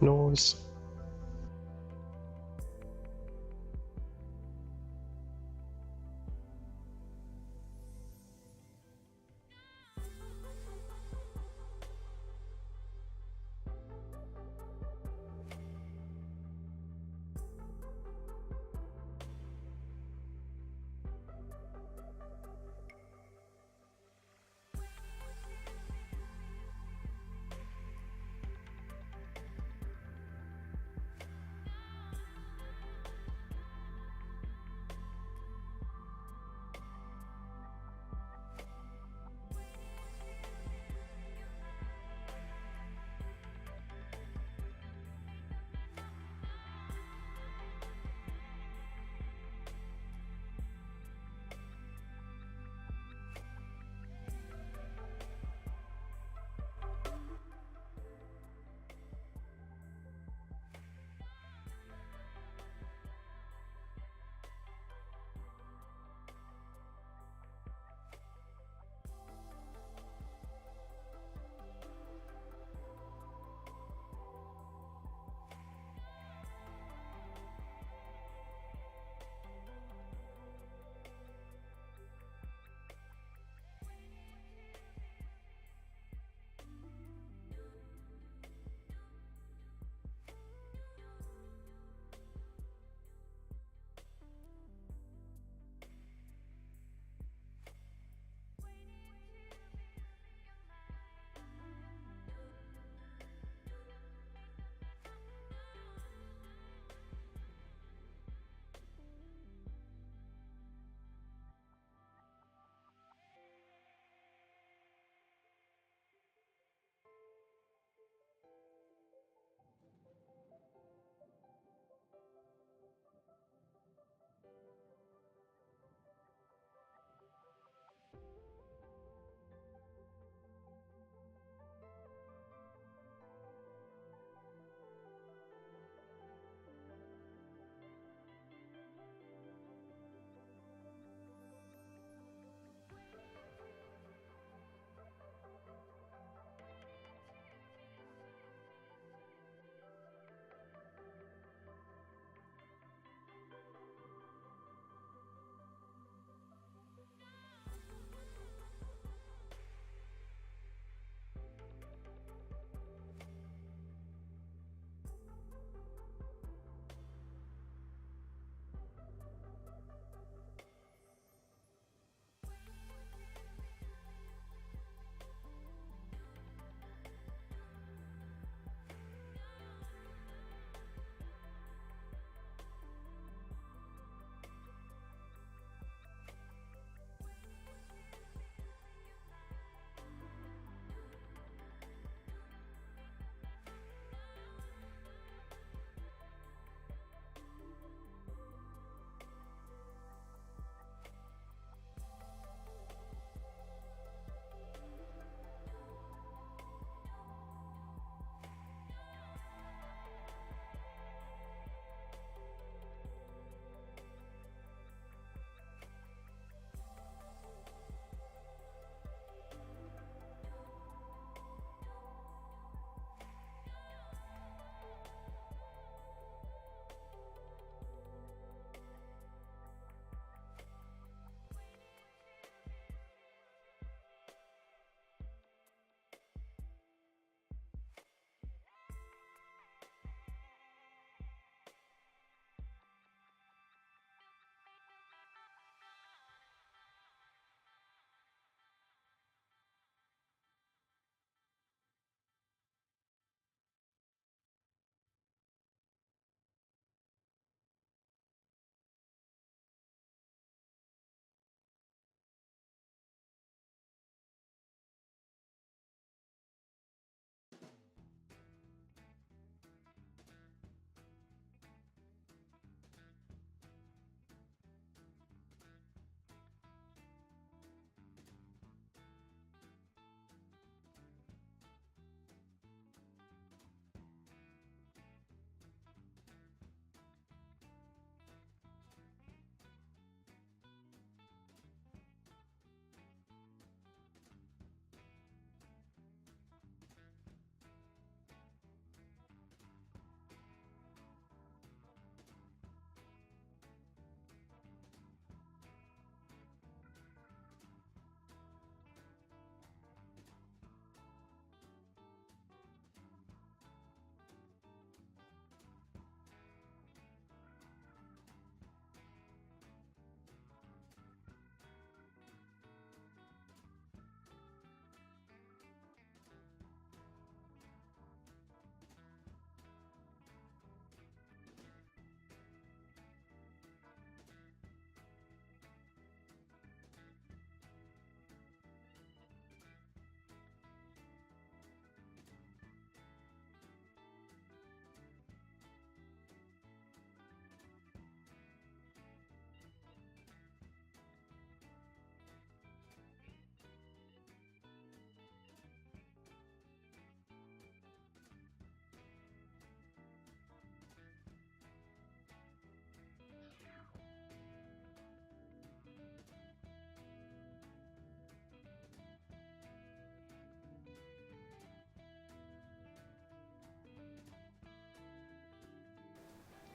nose.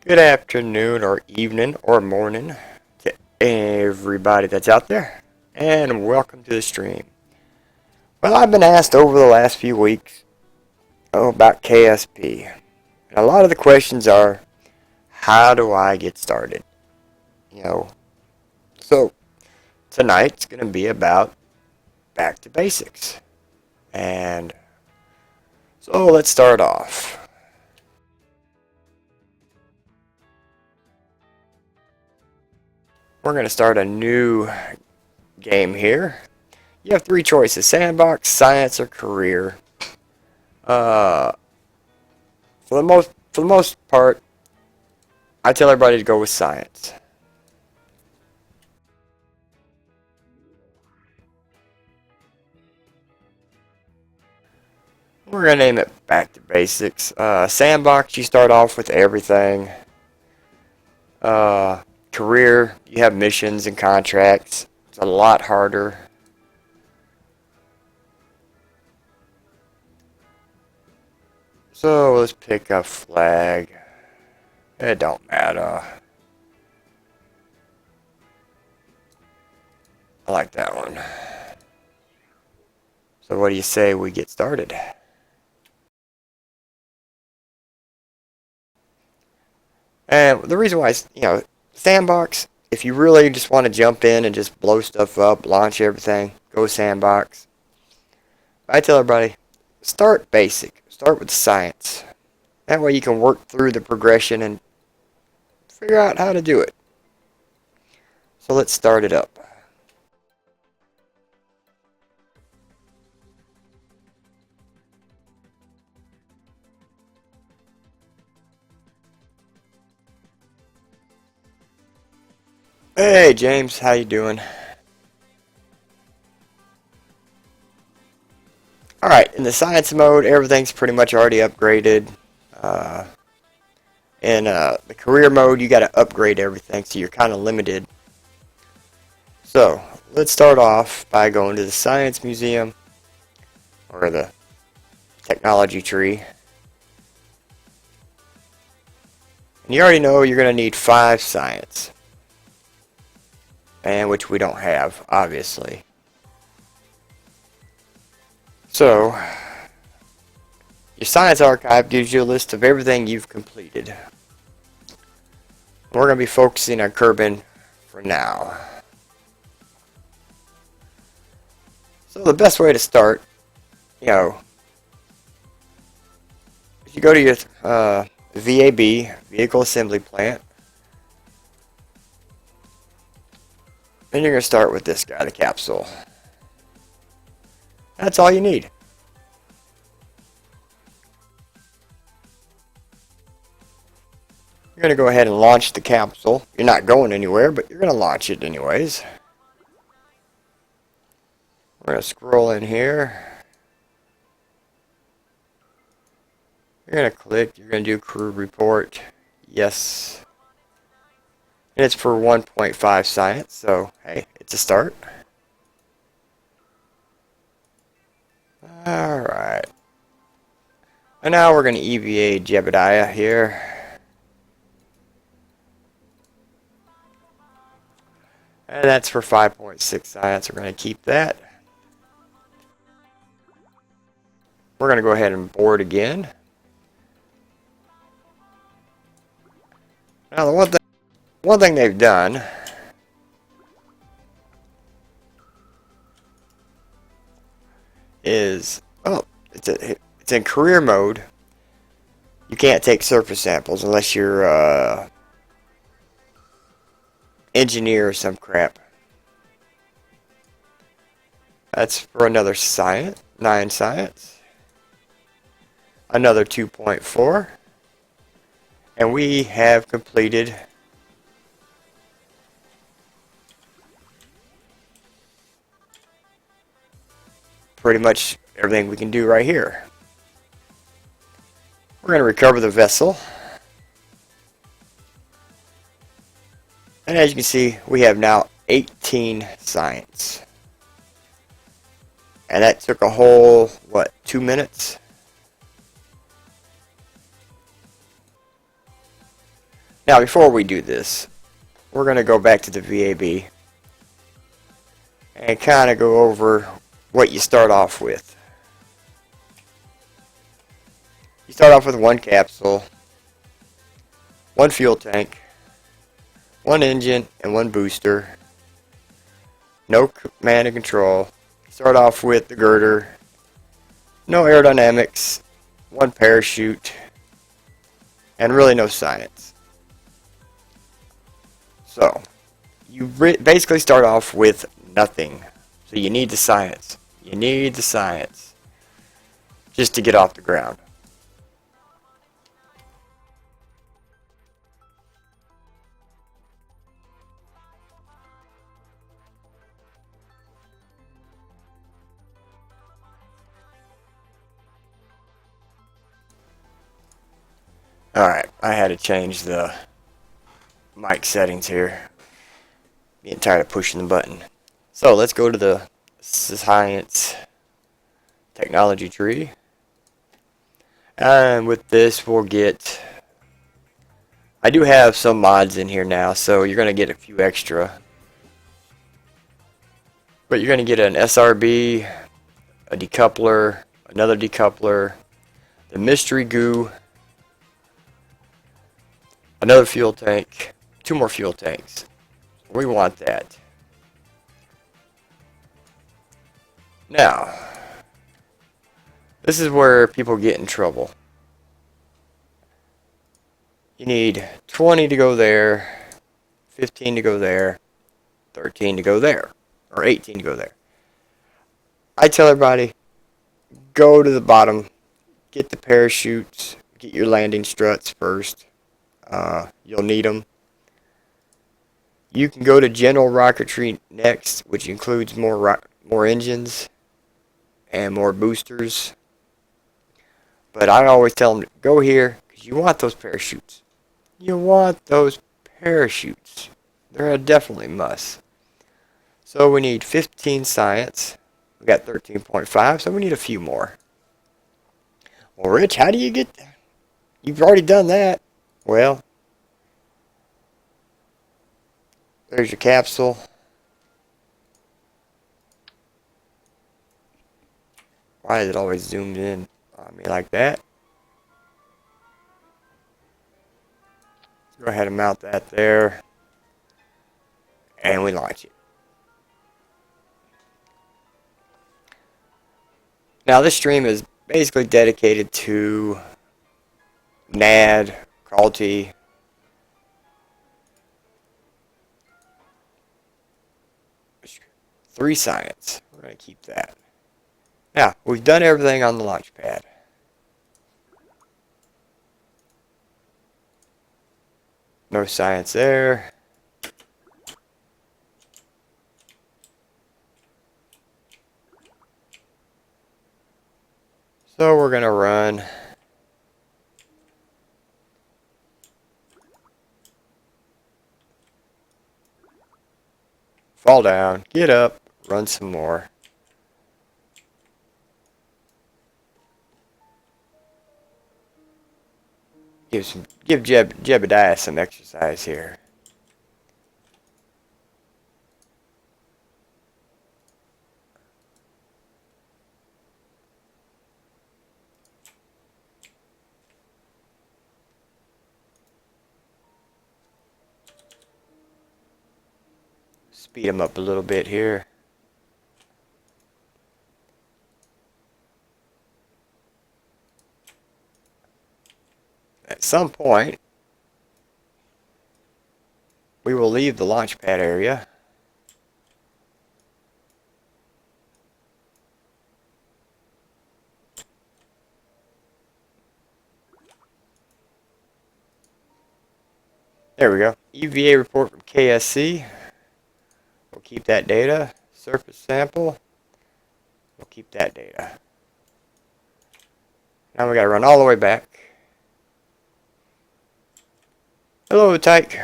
Good afternoon or evening or morning to everybody that's out there, and welcome to the stream. Well, I've been asked over the last few weeks about KSP, and a lot of the questions are, how do I get started? You know, so tonight's going to be about back to basics, and so let's start off. We're going to start a new game here. You have three choices: sandbox, science, or career. Uh, for the most part, I tell everybody to go with science. We're gonna name it Back to Basics. Sandbox, you start off with everything. Career, you have missions and contracts. It's a lot harder. So let's pick a flag. It don't matter. I like that one. So what do you say we get started? And the reason why is, sandbox, if you really just want to jump in and just blow stuff up, launch everything, go sandbox. I tell everybody, start basic. Start with science. That way you can work through the progression and figure out how to do it. So let's start it up. Hey James, how you doing? Alright, in the science mode, everything's pretty much already upgraded. Uh, in the career mode, you got to upgrade everything, so you're kind of limited. So, let's start off by going to the Science Museum, or the Technology Tree. And you already know you're going to need 5 science. And which we don't have, obviously. So, your science archive gives you a list of everything you've completed. We're going to be focusing on Kerbin for now. So the best way to start, if you go to your VAB, Vehicle Assembly Plant, then you're going to start with this guy, the capsule. That's all you need. You're going to go ahead and launch the capsule. You're not going anywhere, but you're going to launch it anyways. We're going to scroll in here. You're going to click. You're going to do crew report. Yes. And it's for 1.5 science, so hey, it's a start. Alright. And now we're going to EVA Jebediah here. And that's for 5.6 science. We're going to keep that. We're going to go ahead and board again. Now the one thing they've done is, it's in career mode. You can't take surface samples unless you're engineer or some crap. That's for another science, 9 science. Another 2.4. And we have completed pretty much everything we can do right here. We're going to recover the vessel. And as you can see, we have now 18 science. And that took a whole, 2 minutes? Now, before we do this, we're going to go back to the VAB and kind of go over what you start off with. You start off with one capsule, one fuel tank, one engine, and one booster. No command and control. You start off with the girder, no aerodynamics, one parachute, and really no science. So, you basically start off with nothing. So you need the science. You need the science just to get off the ground. Alright, I had to change the mic settings here. Being tired of pushing the button. So let's go to the science technology tree. And with this we'll get... I do have some mods in here now, so you're going to get a few extra. But you're going to get an SRB, a decoupler, another decoupler, the mystery goo, another fuel tank, 2 more fuel tanks. We want that. Now, this is where people get in trouble. You need 20 to go there, 15 to go there, 13 to go there, or 18 to go there. I tell everybody, go to the bottom, get the parachutes, get your landing struts first. You'll need them. You can go to general rocketry next, which includes more engines and more boosters. But I always tell them to go here because you want those parachutes. You want those parachutes. They're a definitely must. So we need 15 science. We got 13.5, so we need a few more. Well, Rich, how do you get... You've already done that. Well, there's your capsule. Why is it always zoomed in on me like that? Go ahead and mount that there. And we launch it. Now this stream is basically dedicated to NAD, Quality, 3 science. We're going to keep that. Now, we've done everything on the launch pad. No science there. So we're going to run fall down, get up, run some more. Give Jebediah some exercise here. Speed him up a little bit here. At some point, we will leave the launch pad area. There we go. EVA report from KSC. We'll keep that data. Surface sample. We'll keep that data. Now we got to run all the way back. Hello, Tyke.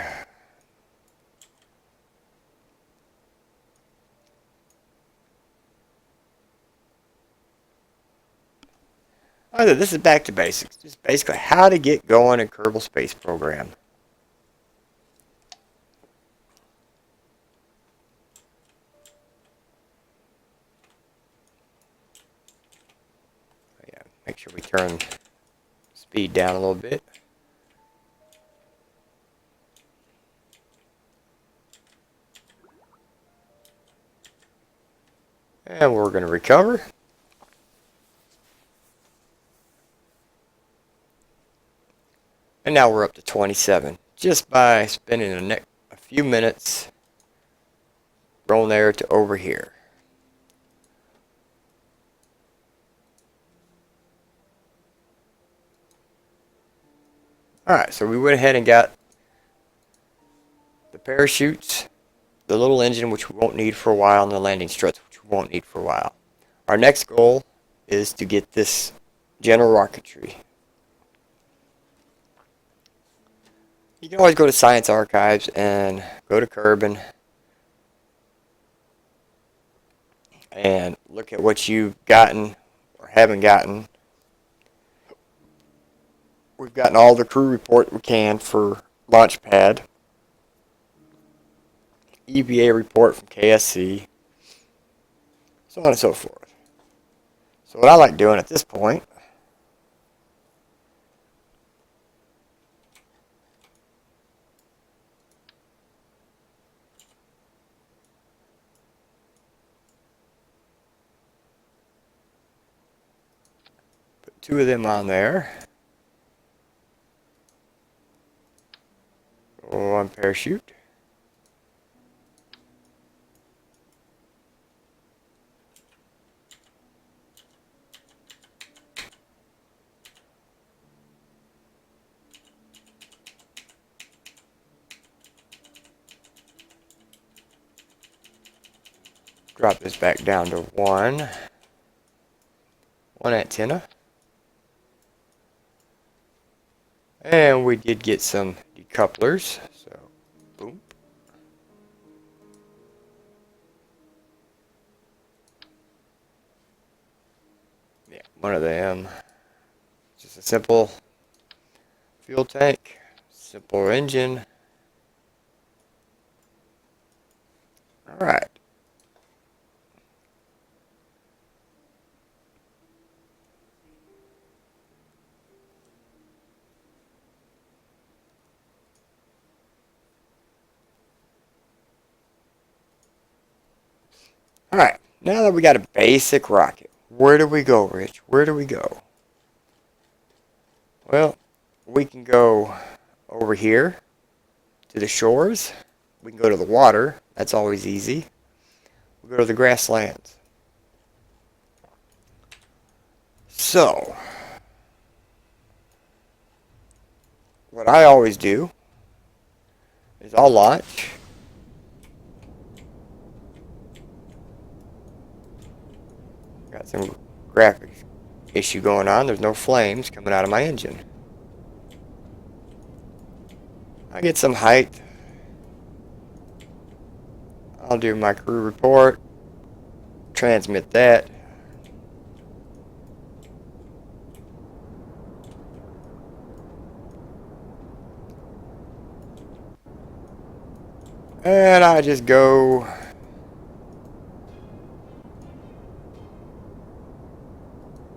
This is back to basics. Just basically how to get going in Kerbal Space Program. sure we turn speed down a little bit. And we're going to recover. And now we're up to 27. Just by spending a few minutes from there to over here. Alright, so we went ahead and got the parachutes, the little engine, which we won't need for a while, and the landing struts, which we won't need for a while. Our next goal is to get this general rocketry. You can always go to Science Archives and go to Kerbin and look at what you've gotten or haven't gotten. We've gotten all the crew report we can for Launchpad, EVA report from KSC, so on and so forth. So what I like doing at this point put 2 of them on there. One parachute. Drop this back down to one antenna. And we did get some decouplers, so boom. Yeah, one of them. Just a simple fuel tank, simple engine. Alright. Alright, now that we got a basic rocket, where do we go, Rich? Where do we go? Well, we can go over here to the shores. We can go to the water. That's always easy. We go to the grasslands. So, what I always do is I'll launch. Got some graphics issue going on. There's no flames coming out of my engine. I get some height. I'll do my crew report. Transmit that. And I just go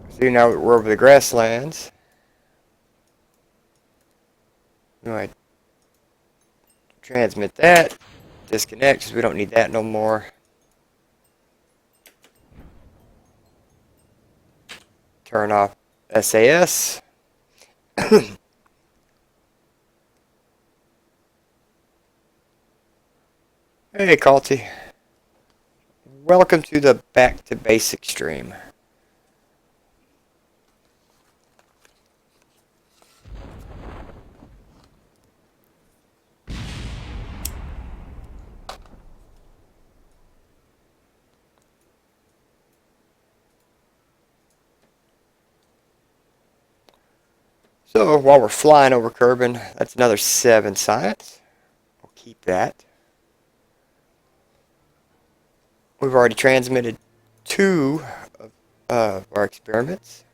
see, now we're over the grasslands. I transmit that. Disconnect because we don't need that no more. Turn off SAS. Hey, Calty. Welcome to the Back to Basic stream. So while we're flying over Kerbin, that's another 7 science. We'll keep that. We've already transmitted 2 of our experiments.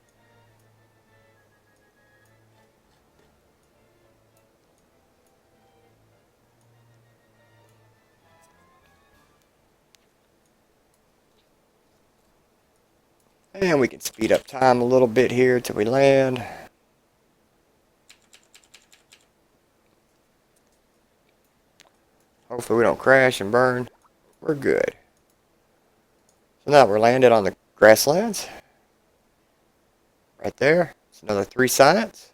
And we can speed up time a little bit here till we land. Hopefully we don't crash and burn. We're good. So now we're landed on the grasslands. Right there. It's another 3 science.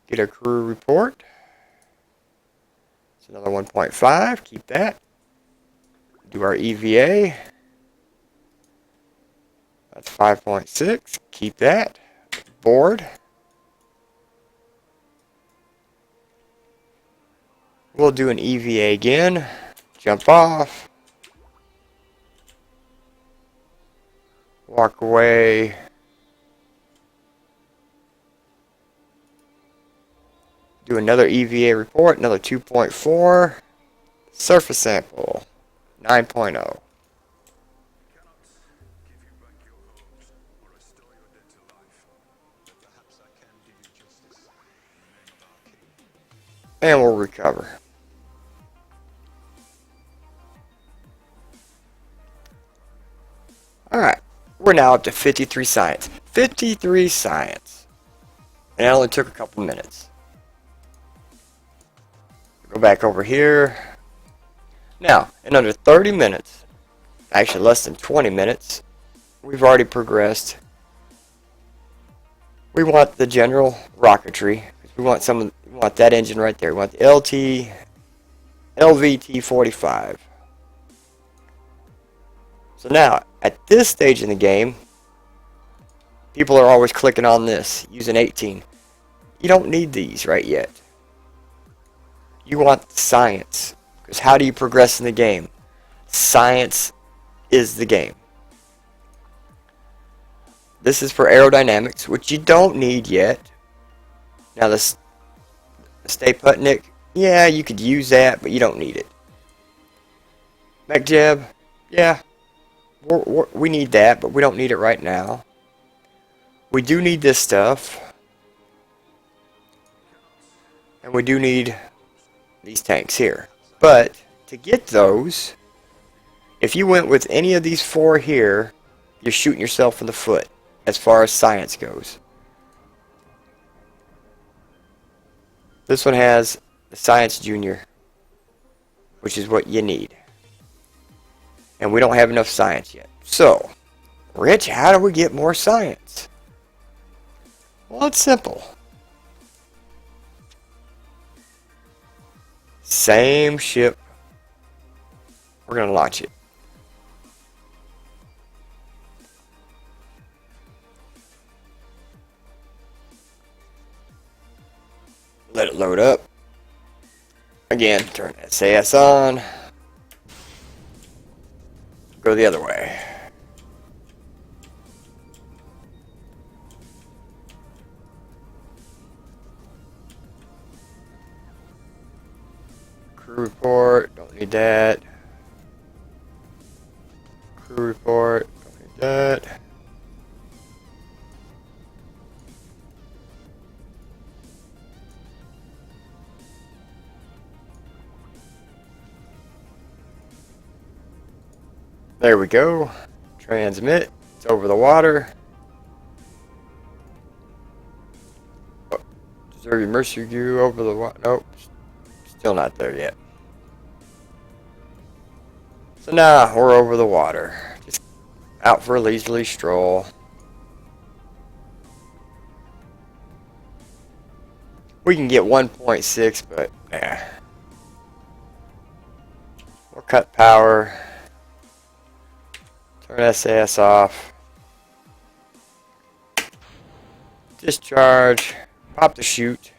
Get a crew report. It's another 1.5. Keep that. Do our EVA. That's 5.6. Keep that. Board. We'll do an EVA again. Jump off. Walk away. Do another EVA report, another 2.4. Surface sample, 9.0. And we'll recover. Alright, we're now up to 53 science. 53 science. And it only took a couple minutes. Go back over here. Now, in under 30 minutes, actually less than 20 minutes, we've already progressed. We want the general rocketry. We want that engine right there. We want the LVT-45. So now, at this stage in the game, people are always clicking on this, using 18. You don't need these right yet. You want science. Because how do you progress in the game? Science is the game. This is for aerodynamics, which you don't need yet. Now the Stay-Putnik, yeah, you could use that, but you don't need it. MechJeb, yeah, we need that, but we don't need it right now. We do need this stuff. And we do need these tanks here. But to get those, if you went with any of these 4 here, you're shooting yourself in the foot as far as science goes. This one has the Science Junior, which is what you need. And we don't have enough science yet. So, Rich, how do we get more science? Well, it's simple. Same ship. We're going to launch it. Let it load up. Again, turn SAS on. Go the other way. Crew report, don't need that. Crew report, don't need that. There we go. Transmit. It's over the water. Oh, deserve your mercy goo over the water. Nope. Still not there yet. So now we're over the water. Just out for a leisurely stroll. We can get 1.6, but we'll cut power. Turn SAS off. Discharge. Pop the chute.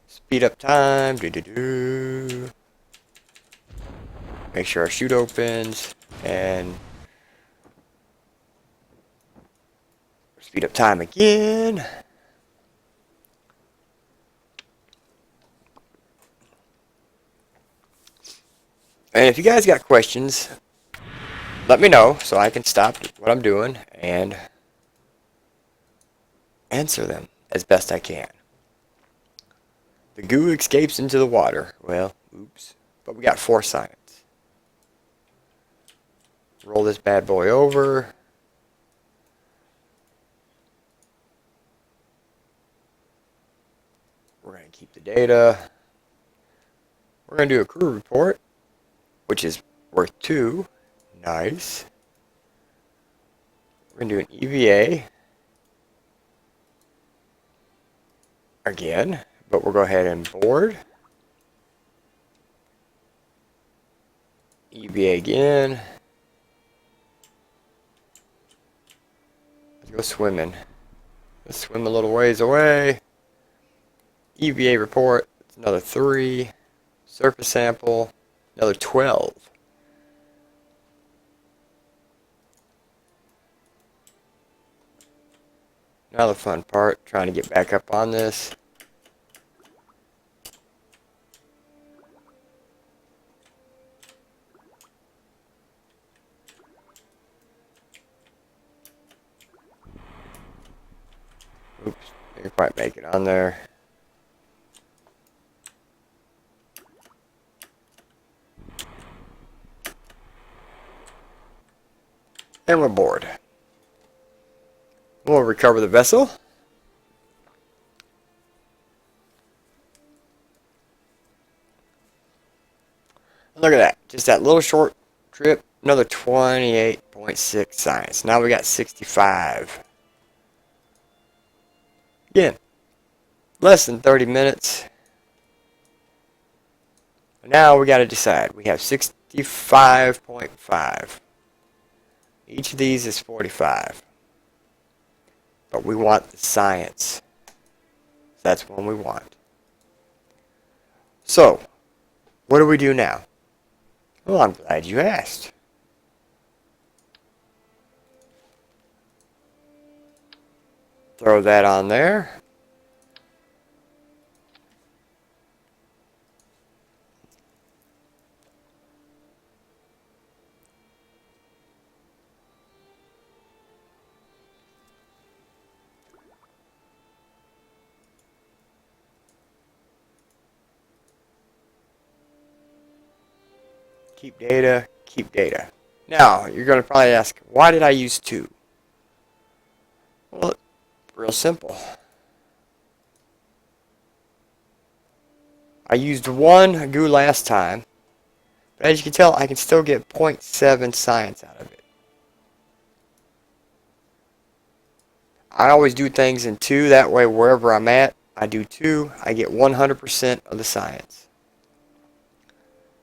Speed up time. Do-do-do. Make sure our chute opens. And speed up time again. And if you guys got questions, let me know so I can stop what I'm doing and answer them. as best I can. The goo escapes into the water. Well, oops. But we got 4 science. Roll this bad boy over. We're going to keep the data. We're going to do a crew report, which is worth 2. Nice. We're going to do an EVA. Again, but we'll go ahead and board. EVA again. Let's go swimming. Let's swim a little ways away. EVA report, it's another 3. Surface sample, another 12. Now the fun part, trying to get back up on this. Oops, didn't quite make it on there. And we're bored. We'll recover the vessel. Look at that. Just that little short trip. Another 28.6 science. Now we got 65. Again, less than 30 minutes. Now we got to decide. We have 65.5. Each of these is 45. But we want the science. That's one we want. So, what do we do now? Well, I'm glad you asked. Throw that on there. Keep data, keep data. Now, you're going to probably ask, why did I use 2? Well, real simple. I used 1 goo last time, but as you can tell, I can still get 0.7 science out of it. I always do things in 2, that way wherever I'm at, I do 2, I get 100% of the science.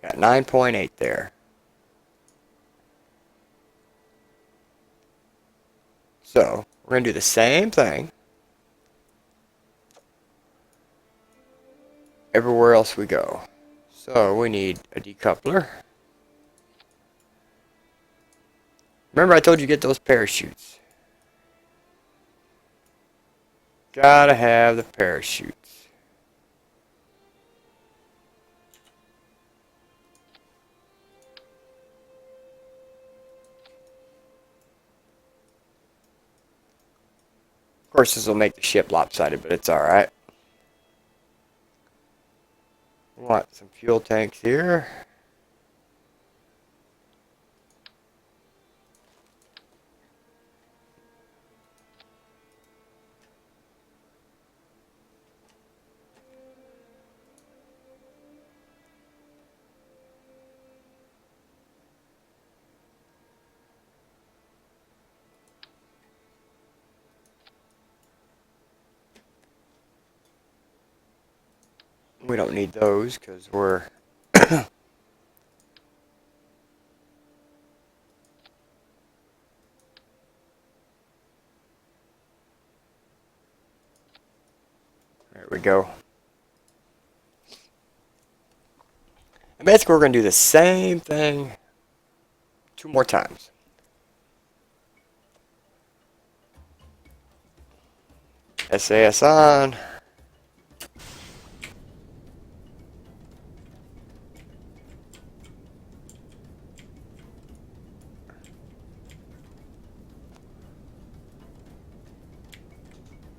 Got 9.8 there. So, we're going to do the same thing everywhere else we go. So, we need a decoupler. Remember I told you to get those parachutes. Gotta have the parachutes. Of course, this will make the ship lopsided, but it's alright. Want some fuel tanks here. We don't need those because we're there we go. And basically we're going to do the same thing 2 more times. SAS on.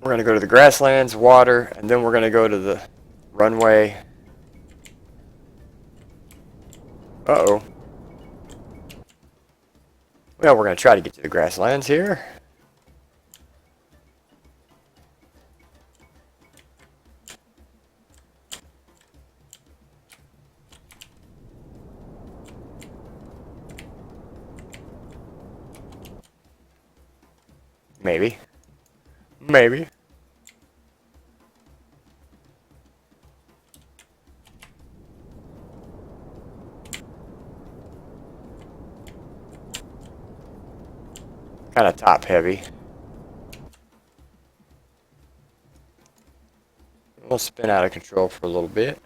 We're going to go to the grasslands, water, and then we're going to go to the runway. Uh-oh. Well, we're going to try to get to the grasslands here. Maybe. Maybe. Kind of top heavy. We'll spin out of control for a little bit.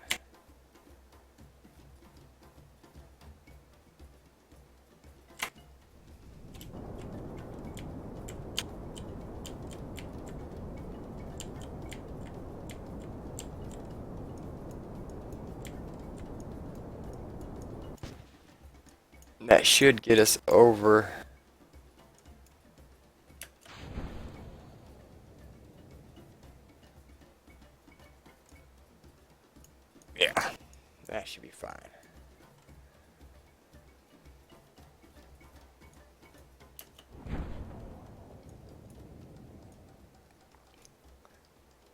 That should get us over. Yeah, that should be fine.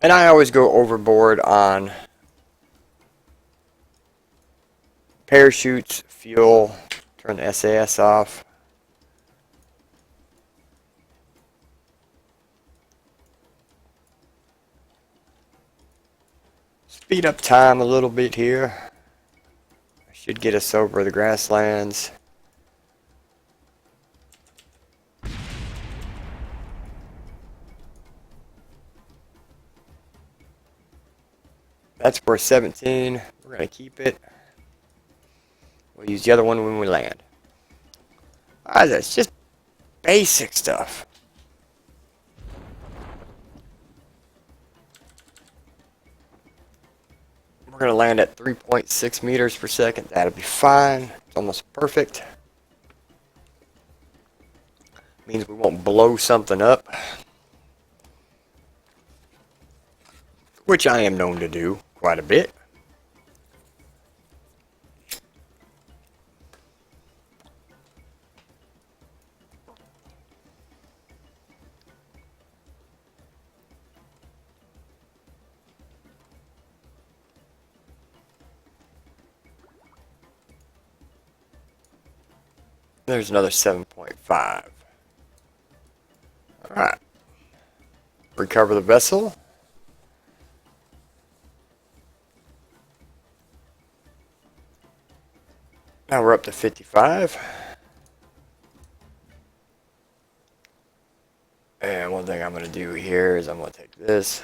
And I always go overboard on parachutes, fuel, turn the SAS off. Speed up time a little bit here. Should get us over the grasslands. That's worth 17. We're going to keep it. We'll use the other one when we land. That's just basic stuff. We're going to land at 3.6 meters per second. That'll be fine. It's almost perfect. Means we won't blow something up. Which I am known to do quite a bit. There's another 7.5. Alright. Recover the vessel. Now we're up to 55. And one thing I'm going to do here is I'm going to take this.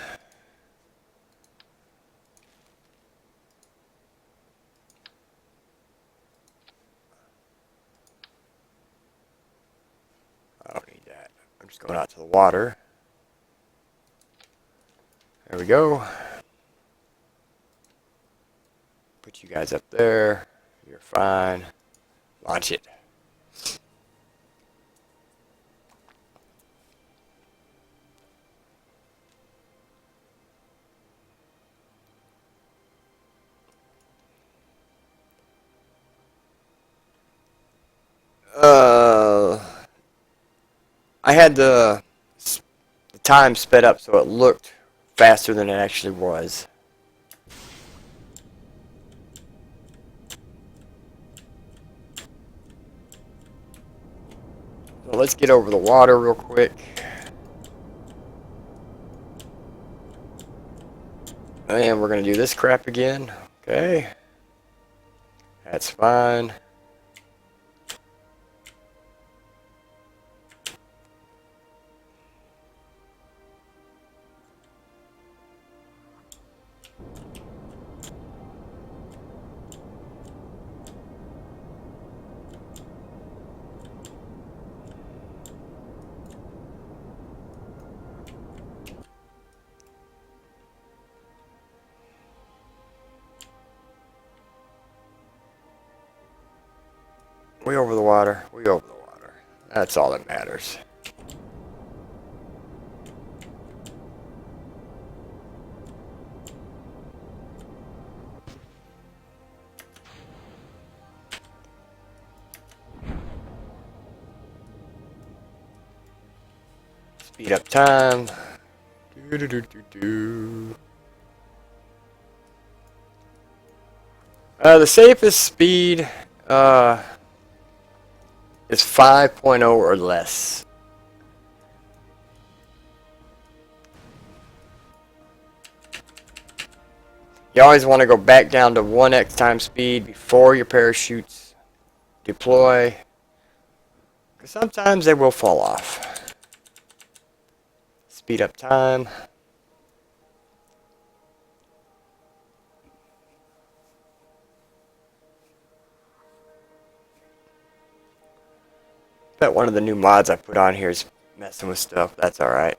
I don't need that. I'm just going out to the water. There we go. Put you guys up there. You're fine. Launch it. I had the time sped up so it looked faster than it actually was. So let's get over the water real quick. And we're going to do this crap again. Okay. That's fine. We over the water. We over the water. That's all that matters. Speed up time. Do, do, do, do, do. The safest speed is 5.0 or less. You always want to go back down to 1x time speed before your parachutes deploy, because sometimes they will fall off. Speed up time. Bet one of the new mods I put on here is messing with stuff. That's alright.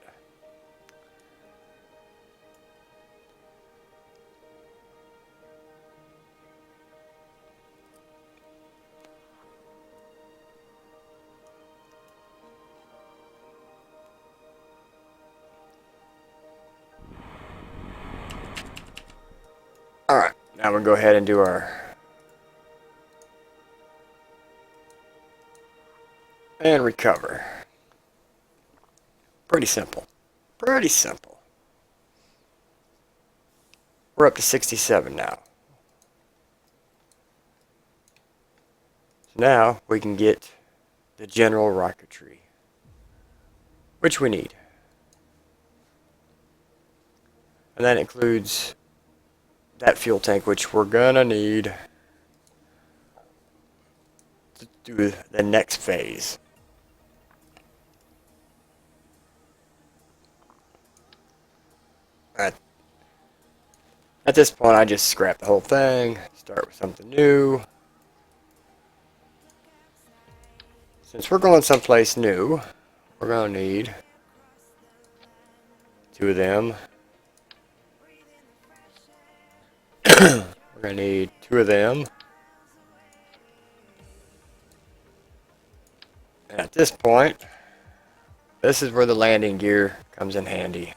Alright, now we'll go ahead and do our... and recover. Pretty simple. Pretty simple. We're up to 67 now. So now we can get the general rocketry, which we need. And that includes that fuel tank, which we're gonna need to do the next phase. At this point, I just scrap the whole thing, start with something new. Since we're going someplace new, we're gonna need 2 of them. We're gonna need 2 of them. And at this point, this is where the landing gear comes in handy.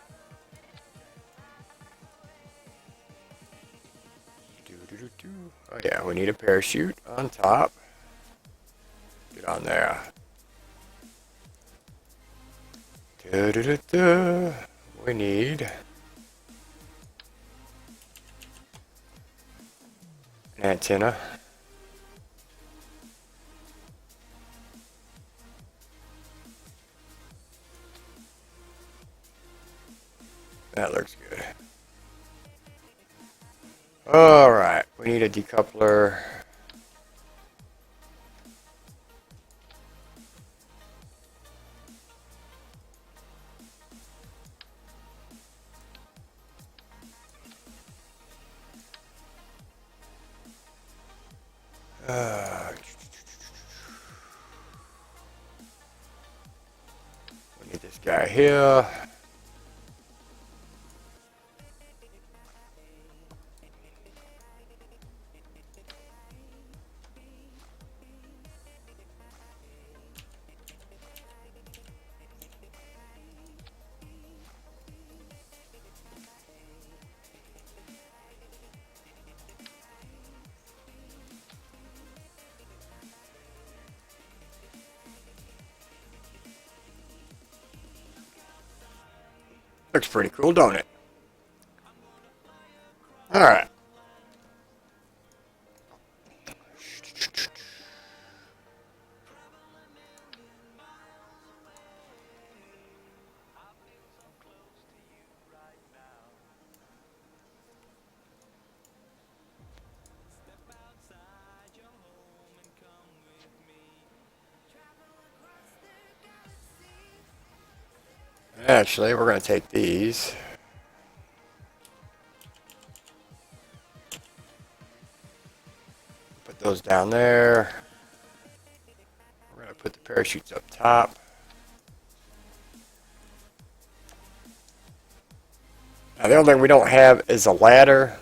Oh yeah, we need a parachute on top. Get on there. We need an antenna. That looks good. Alright, we need a decoupler. We need this guy here. Looks pretty cool, don't it? Alright. Actually, we're going to take these. Put those down there. We're going to put the parachutes up top. Now, the only thing we don't have is a ladder.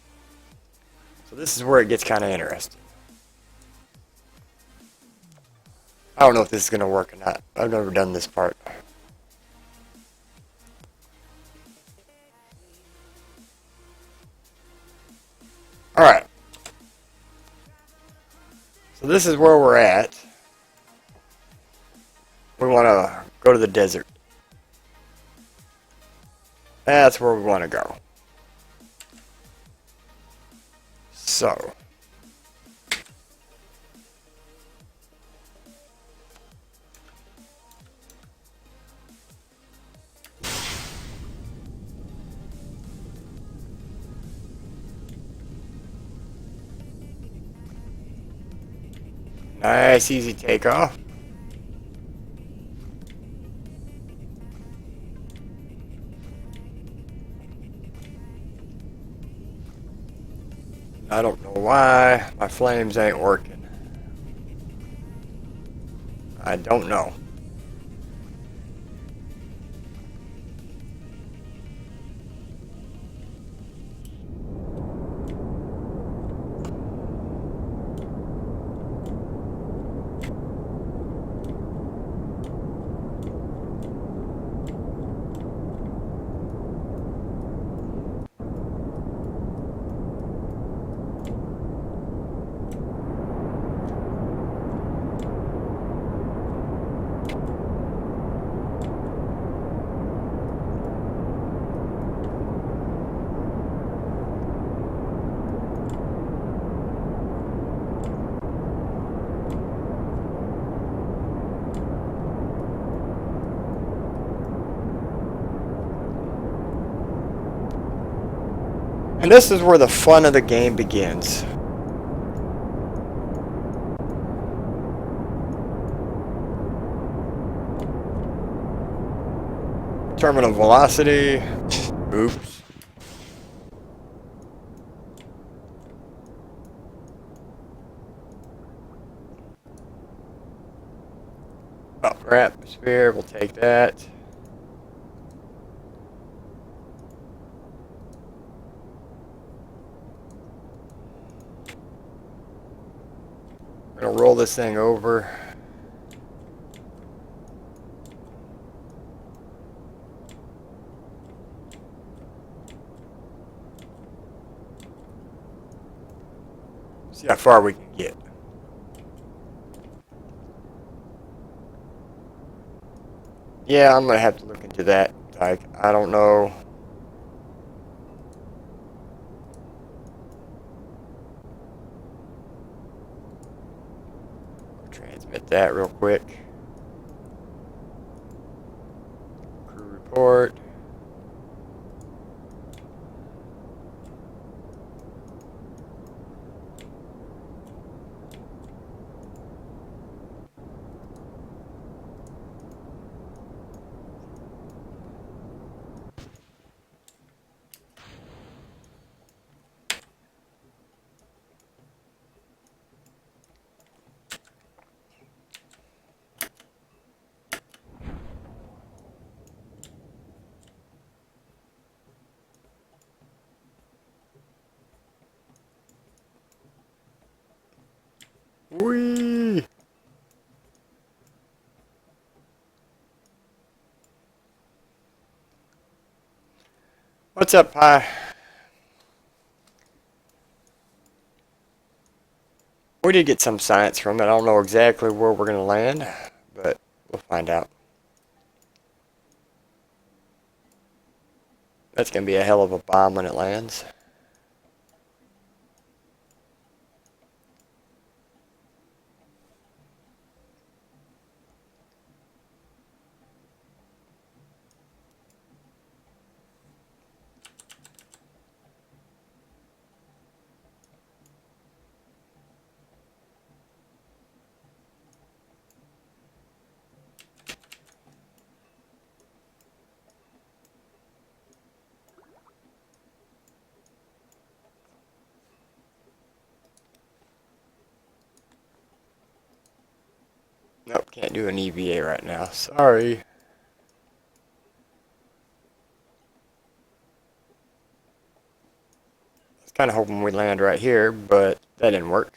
So this is where it gets kind of interesting. I don't know if this is going to work or not. I've never done this part. Alright. So this is where we're at. We want to go to the desert. That's where we want to go. So, nice, easy takeoff. I don't know why my flames ain't working. I don't know. And this is where the fun of the game begins. Terminal velocity. Oops. Upper atmosphere, we'll take that. We're gonna roll this thing over. See how far we can get. Yeah, I'm gonna have to look into that. Like, I don't know. Transmit that real quick. Crew report. Whee! What's up, Pi? We did get some science from it. I don't know exactly where we're gonna land, but we'll find out. That's gonna be a hell of a bomb when it lands. Nope, can't do an EVA right now. Sorry. I was kind of hoping we'd land right here, but that didn't work.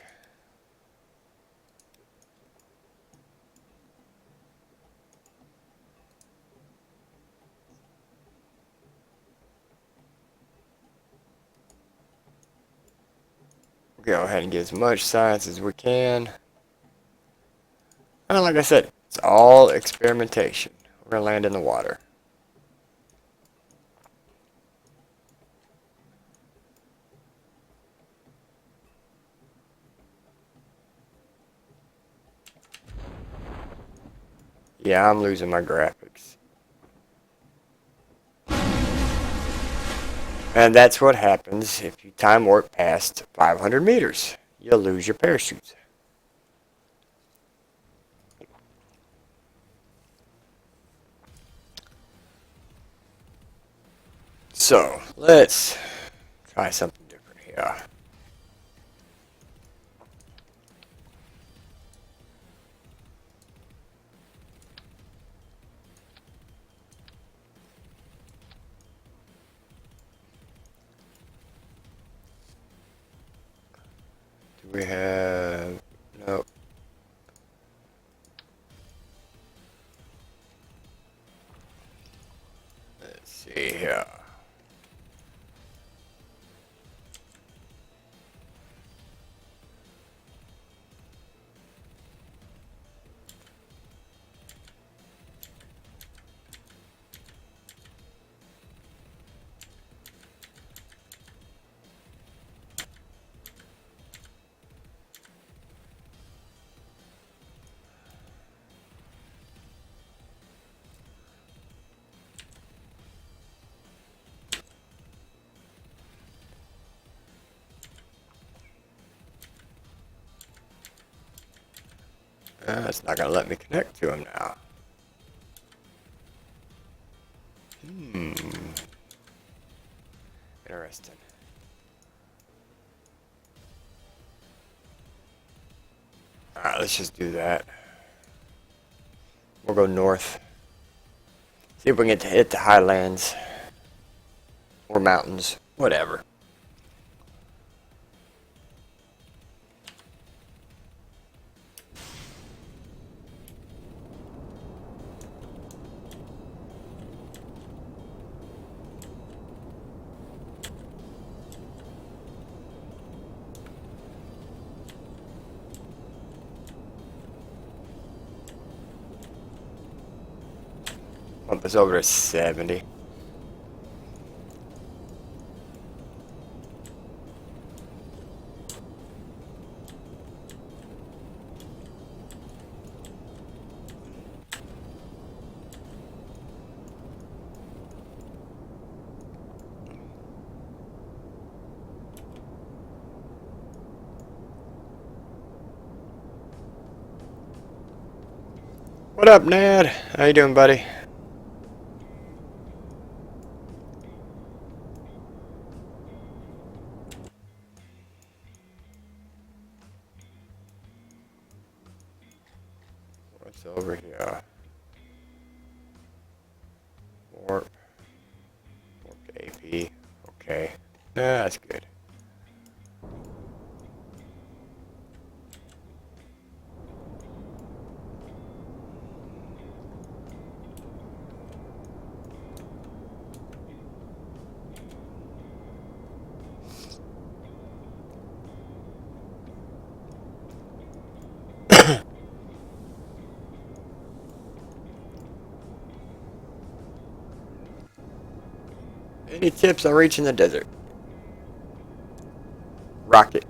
We'll go ahead and get as much science as we can. And like I said, it's all experimentation. We're gonna land in the water. Yeah, I'm losing my graphics. And that's what happens if you time warp past 500 meters. You'll lose your parachutes. So, let's try something different here. Do we have... No. Let's see here. It's not going to let me connect to him now. Interesting. Alright, let's just do that. We'll go north. See if we can get to hit the highlands. Or mountains. Whatever. Bump this over to 70. What up, Nad? How you doing, buddy? What's over here? Warp. Warp to AP. Okay. That's good. Any tips on reaching the desert? Rocket.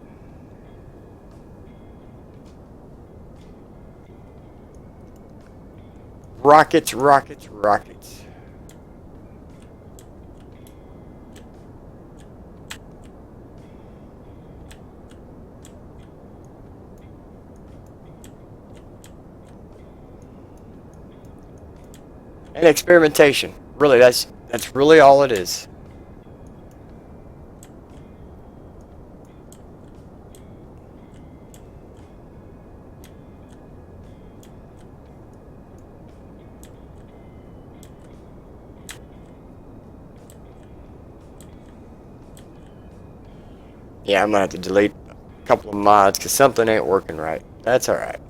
Rockets, rockets, rockets. And experimentation. Really, that's really all it is. Yeah, I'm gonna have to delete a couple of mods because something ain't working right. That's alright.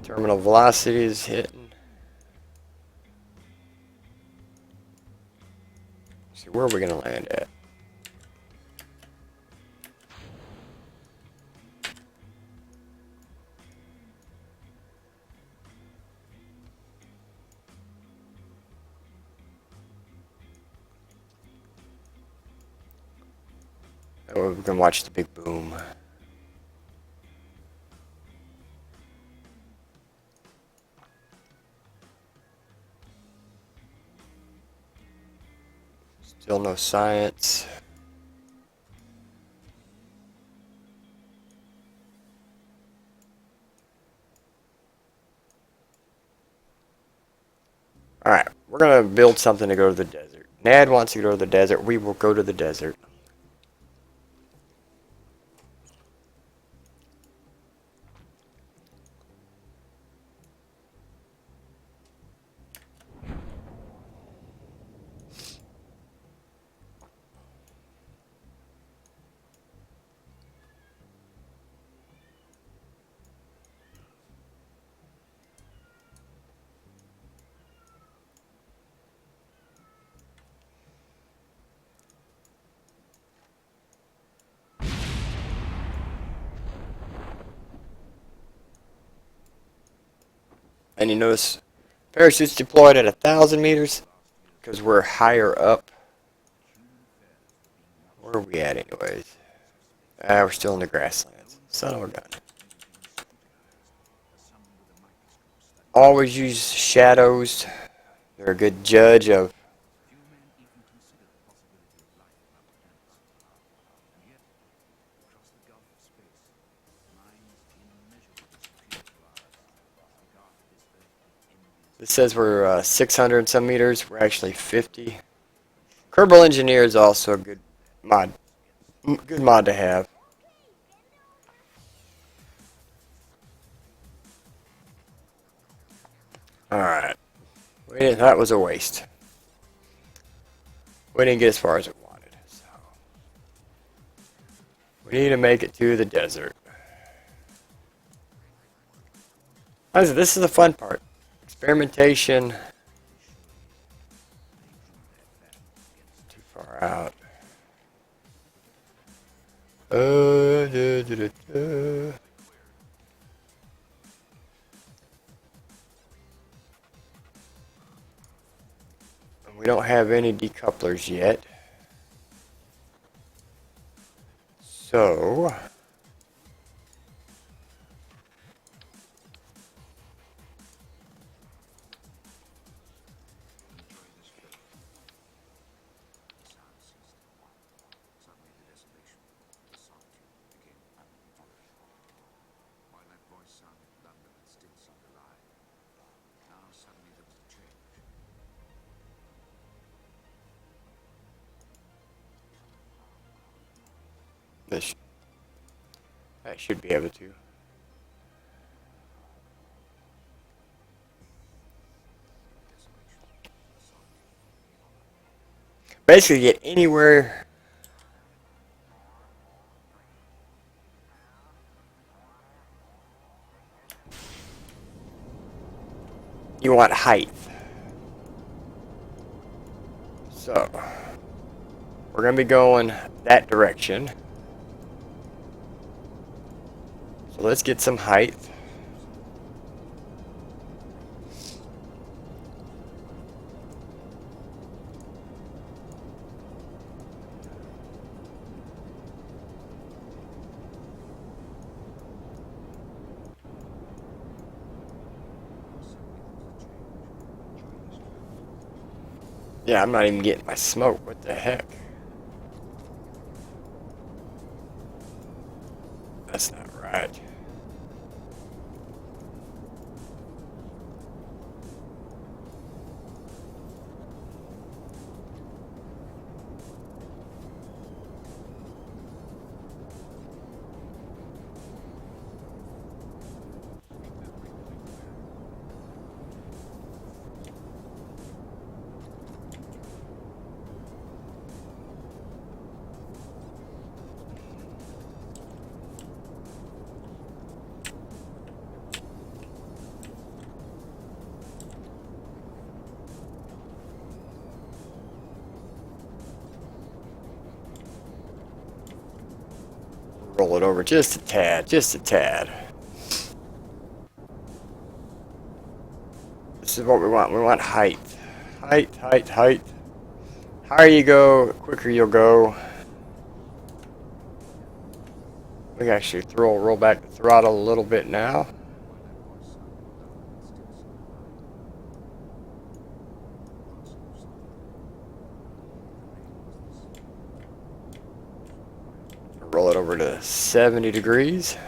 Terminal velocity is hitting. See, where are we gonna land at? Oh, we can watch the big boom. Still no science. Alright, we're gonna build something to go to the desert. Nad wants to go to the desert. We will go to the desert. And you notice parachutes deployed at 1,000 meters because we're higher up. Where are we at anyways? We're still in the grasslands. Son of a gun. Always use shadows. They're a good judge of. It says we're 600 and some meters. We're actually 50. Kerbal Engineer is also a good mod. Good mod to have. Alright. That was a waste. We didn't get as far as we wanted. So we need to make it to the desert. This is the fun part. Experimentation. Too far out. We don't have any decouplers yet. So this I should be able to. Basically get anywhere you want height. So we're going to be going that direction. So let's get some height. Yeah, I'm not even getting my smoke. What the heck? That's not right. Roll it over just a tad, just a tad. This is what we want. We want height. Height, height, height. Higher you go, quicker you'll go. We can actually roll back the throttle a little bit now. over to 70 degrees.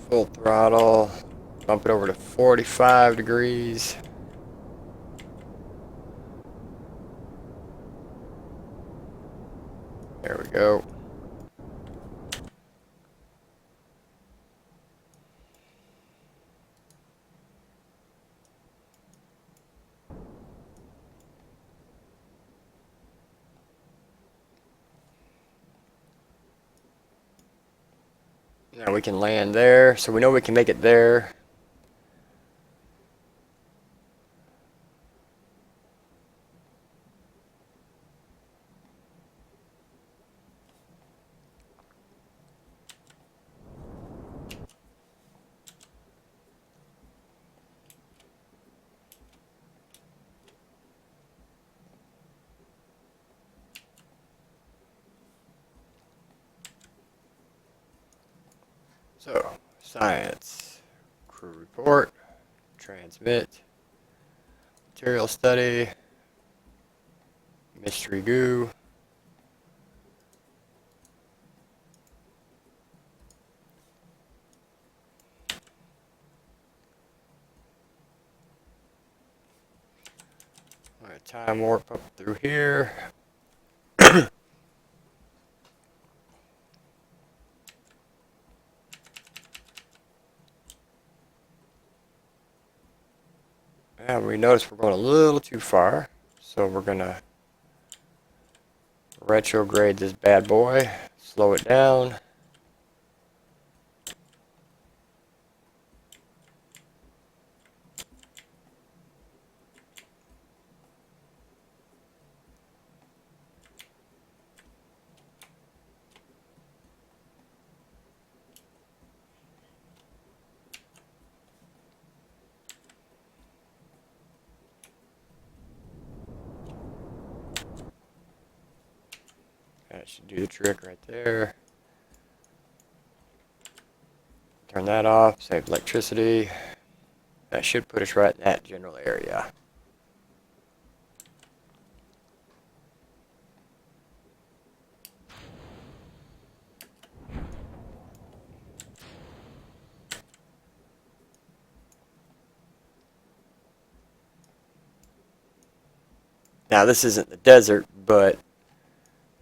Full throttle. Bump it over to 45 degrees. There we go. Now we can land there, so we know we can make it there. So, science, crew report, transmit, material study, mystery goo. Alright, time warp up through here. And we notice we're going a little too far, so we're gonna retrograde this bad boy, slow it down. That should do the trick right there. Turn that off, save electricity. That should put us right in that general area. Now this isn't the desert, but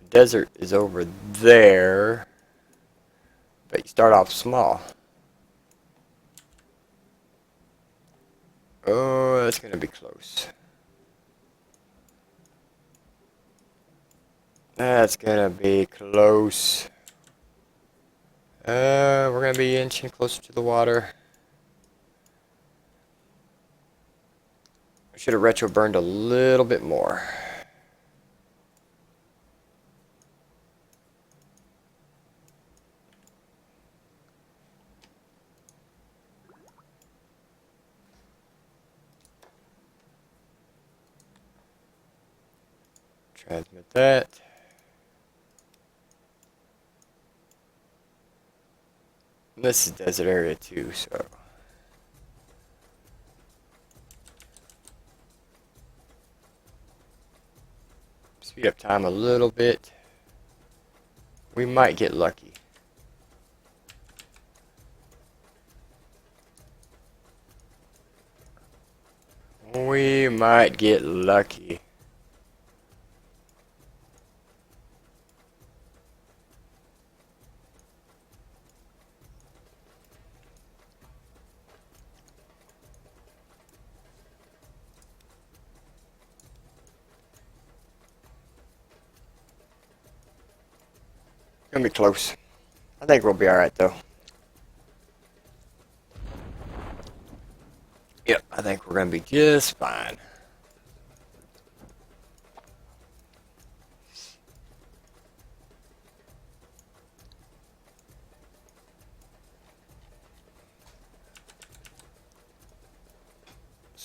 the desert is over there. But you start off small. Oh, that's going to be close. That's going to be close. We're going to be inching closer to the water. I should have retro burned a little bit more. Transmit that. And this is desert area too, so. Speed up time a little bit. We might get lucky. We might get lucky. Gonna be close. I think we'll be alright though. Yep, I think we're gonna be just fine.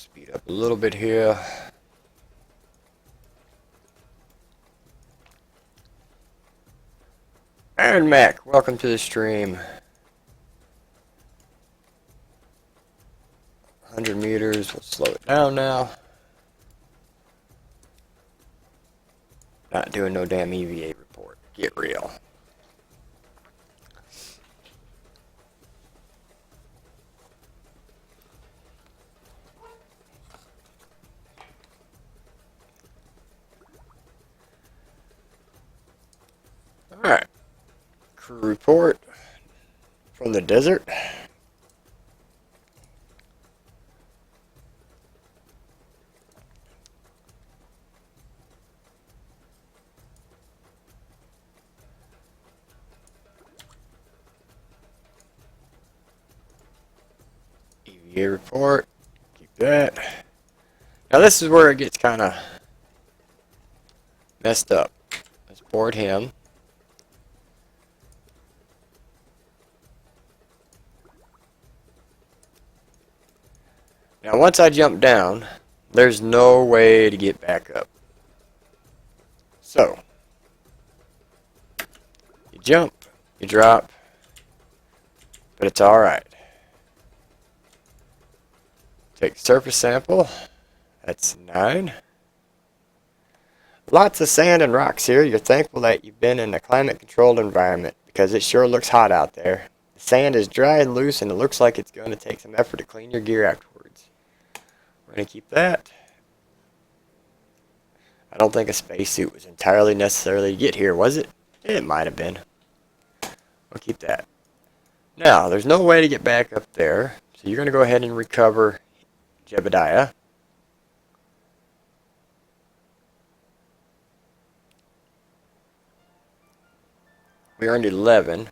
speed up a little bit here. Aaron Mack, welcome to the stream. 100 meters, we'll slow it down now. Not doing no damn EVA report. Get real. Alright. Crew report from the desert. EVA report. Keep that. Now this is where it gets kind of messed up. Let's board him. Now once I jump down, there's no way to get back up. So, you jump, you drop, but it's alright. Take surface sample, that's 9. Lots of sand and rocks here. You're thankful that you've been in a climate controlled environment because it sure looks hot out there. The sand is dry and loose and it looks like it's going to take some effort to clean your gear afterwards. We're going to keep that. I don't think a spacesuit was entirely necessary to get here, was it? It might have been. We'll keep that. Now, there's no way to get back up there, so you're going to go ahead and recover Jebediah. We earned 11.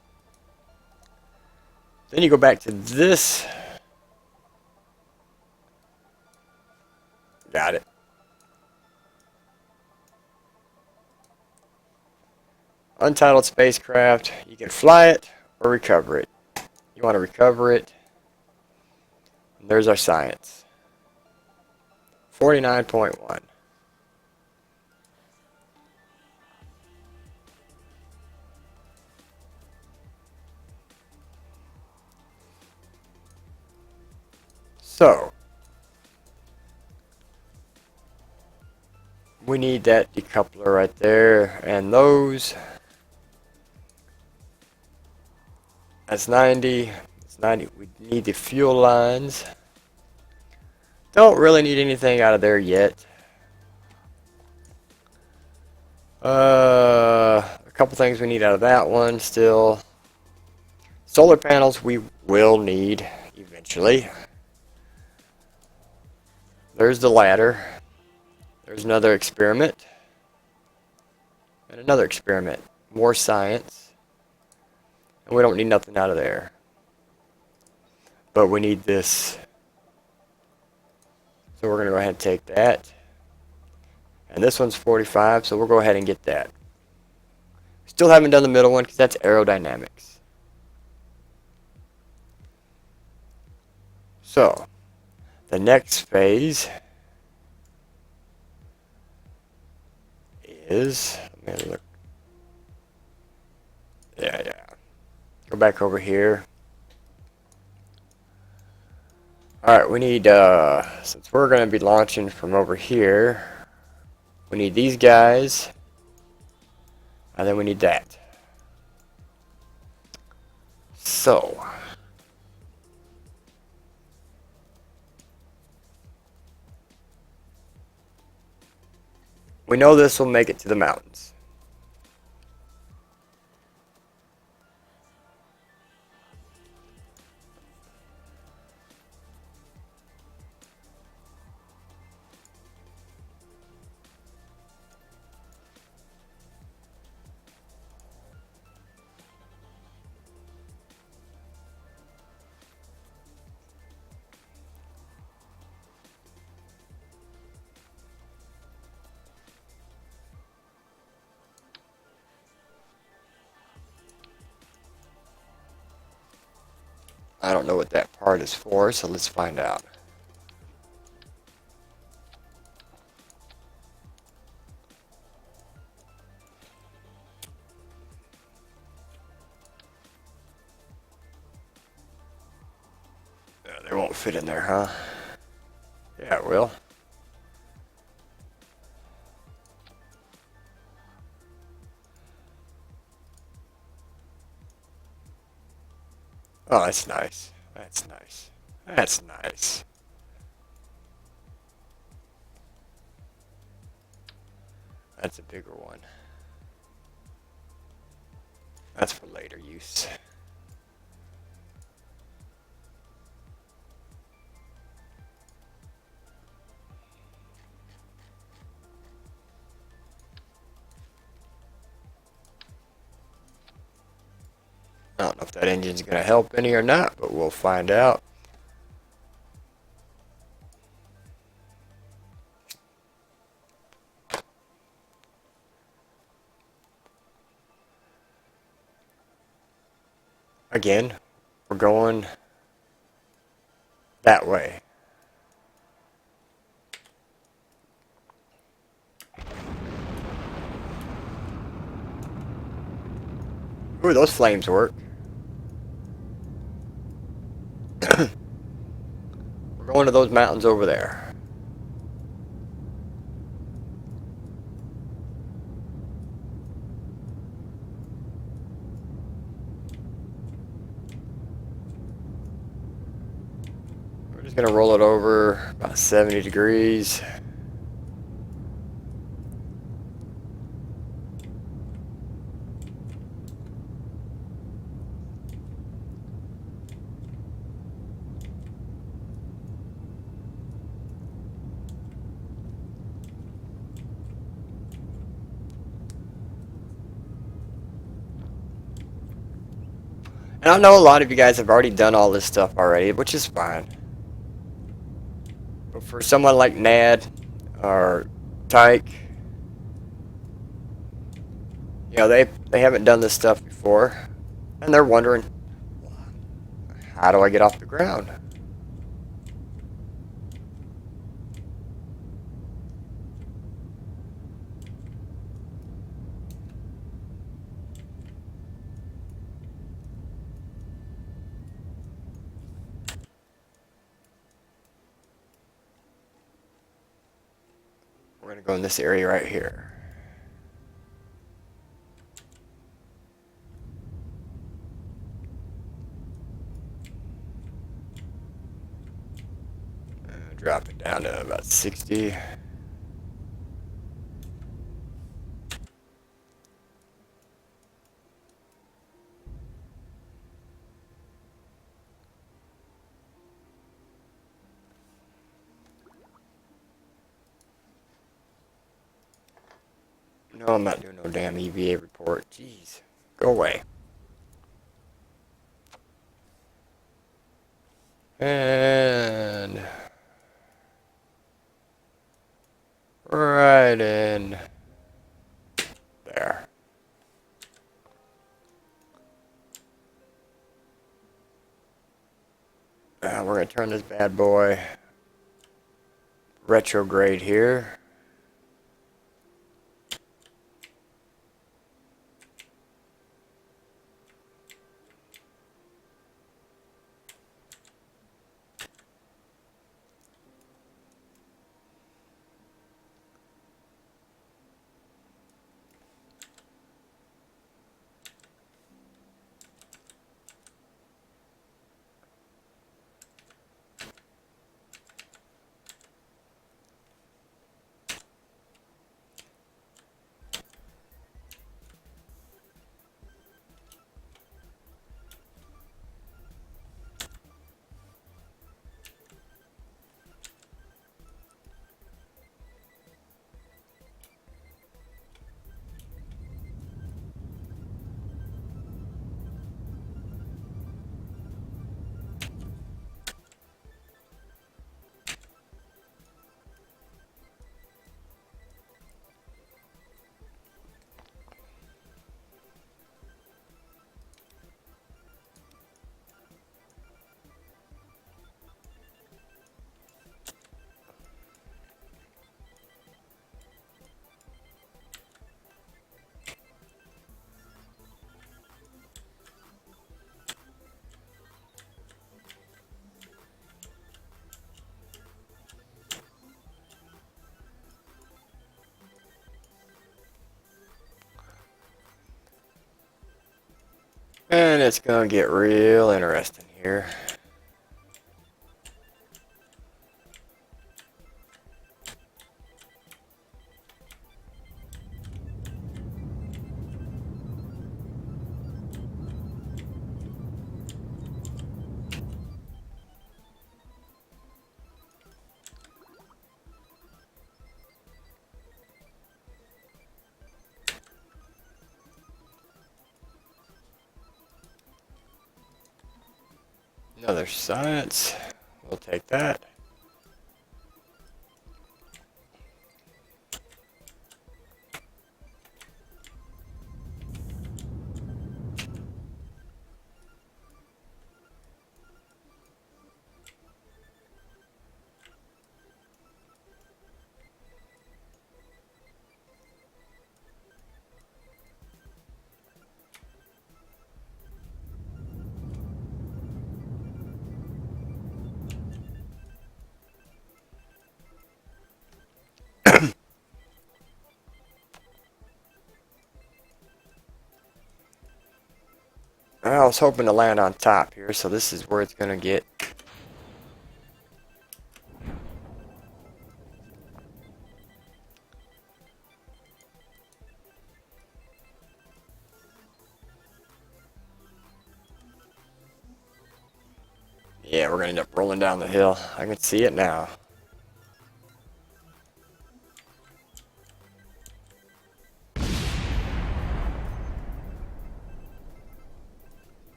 Then you go back to this. Got it. Untitled spacecraft. You can fly it or recover it. You want to recover it. And there's our science. 49.1. So, we need that decoupler right there, and those, that's 90, it's 90, we need the fuel lines. Don't really need anything out of there yet. A couple things we need out of that one still. Solar panels we will need eventually. There's the ladder. There's another experiment. And another experiment. More science. And we don't need nothing out of there. But we need this. So we're going to go ahead and take that. And this one's 45, so we'll go ahead and get that. Still haven't done the middle one because that's aerodynamics. So, the next phase is, let me look. Yeah. Go back over here. Alright, we need, since we're going to be launching from over here, we need these guys, and then we need that. So, we know this will make it to the mountains. I don't know what that part is for, so let's find out. They won't fit in there, huh? Yeah, it will. Oh, that's nice. That's nice. That's nice. That's a bigger one. That's for later use. I don't know if that engine's going to help any or not, but we'll find out. Again, we're going that way. Ooh, those flames work. We're going to those mountains over there. We're just going to roll it over about 70 degrees. And I know a lot of you guys have already done all this stuff already, which is fine. But for someone like Nad or Tyke, you know, they haven't done this stuff before, and they're wondering, how do I get off the ground? We're going to go in this area right here. Drop it down to about 60. No, I'm not doing no damn EVA report. Jeez. Go away. And right in there. Now we're going to turn this bad boy retrograde here. And it's gonna get real interesting here. Another science. We'll take that. I was hoping to land on top here, so this is where it's gonna get. Yeah, we're gonna end up rolling down the hill. I can see it now.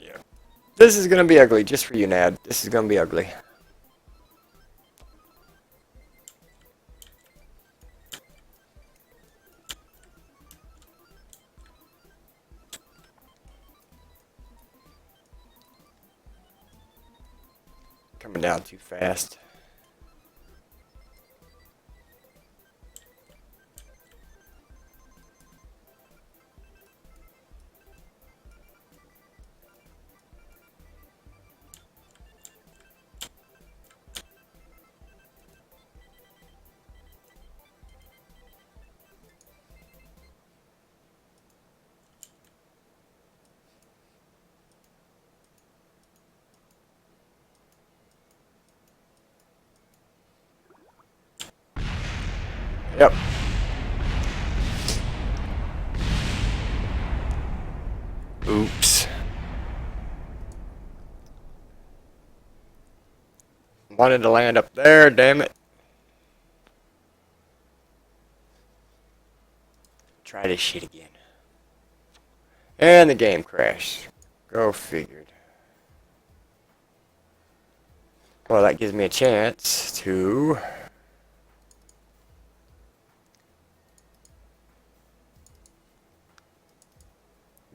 Yeah. This is gonna be ugly, just for you, Nad. This is gonna be ugly. Coming down too fast. Yep. Oops. Wanted to land up there, damn it. Try this shit again. And the game crashed. Go figured. Well, that gives me a chance to...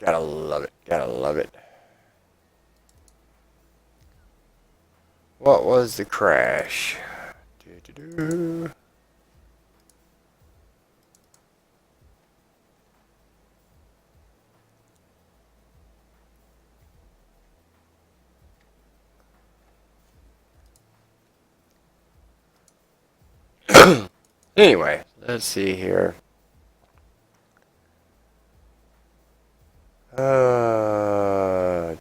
Gotta love it. Gotta love it. What was the crash? Doo-doo-doo. Anyway, let's see here. Doo-doo-doo.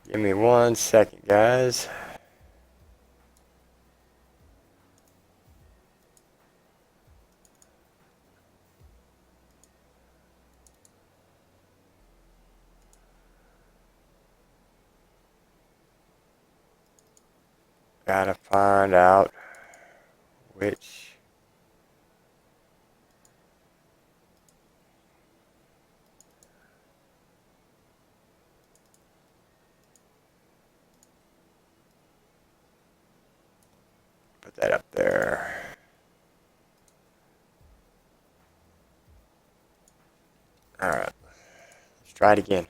Give me 1 second, guys. Gotta find out which... Put that up there. Try it again.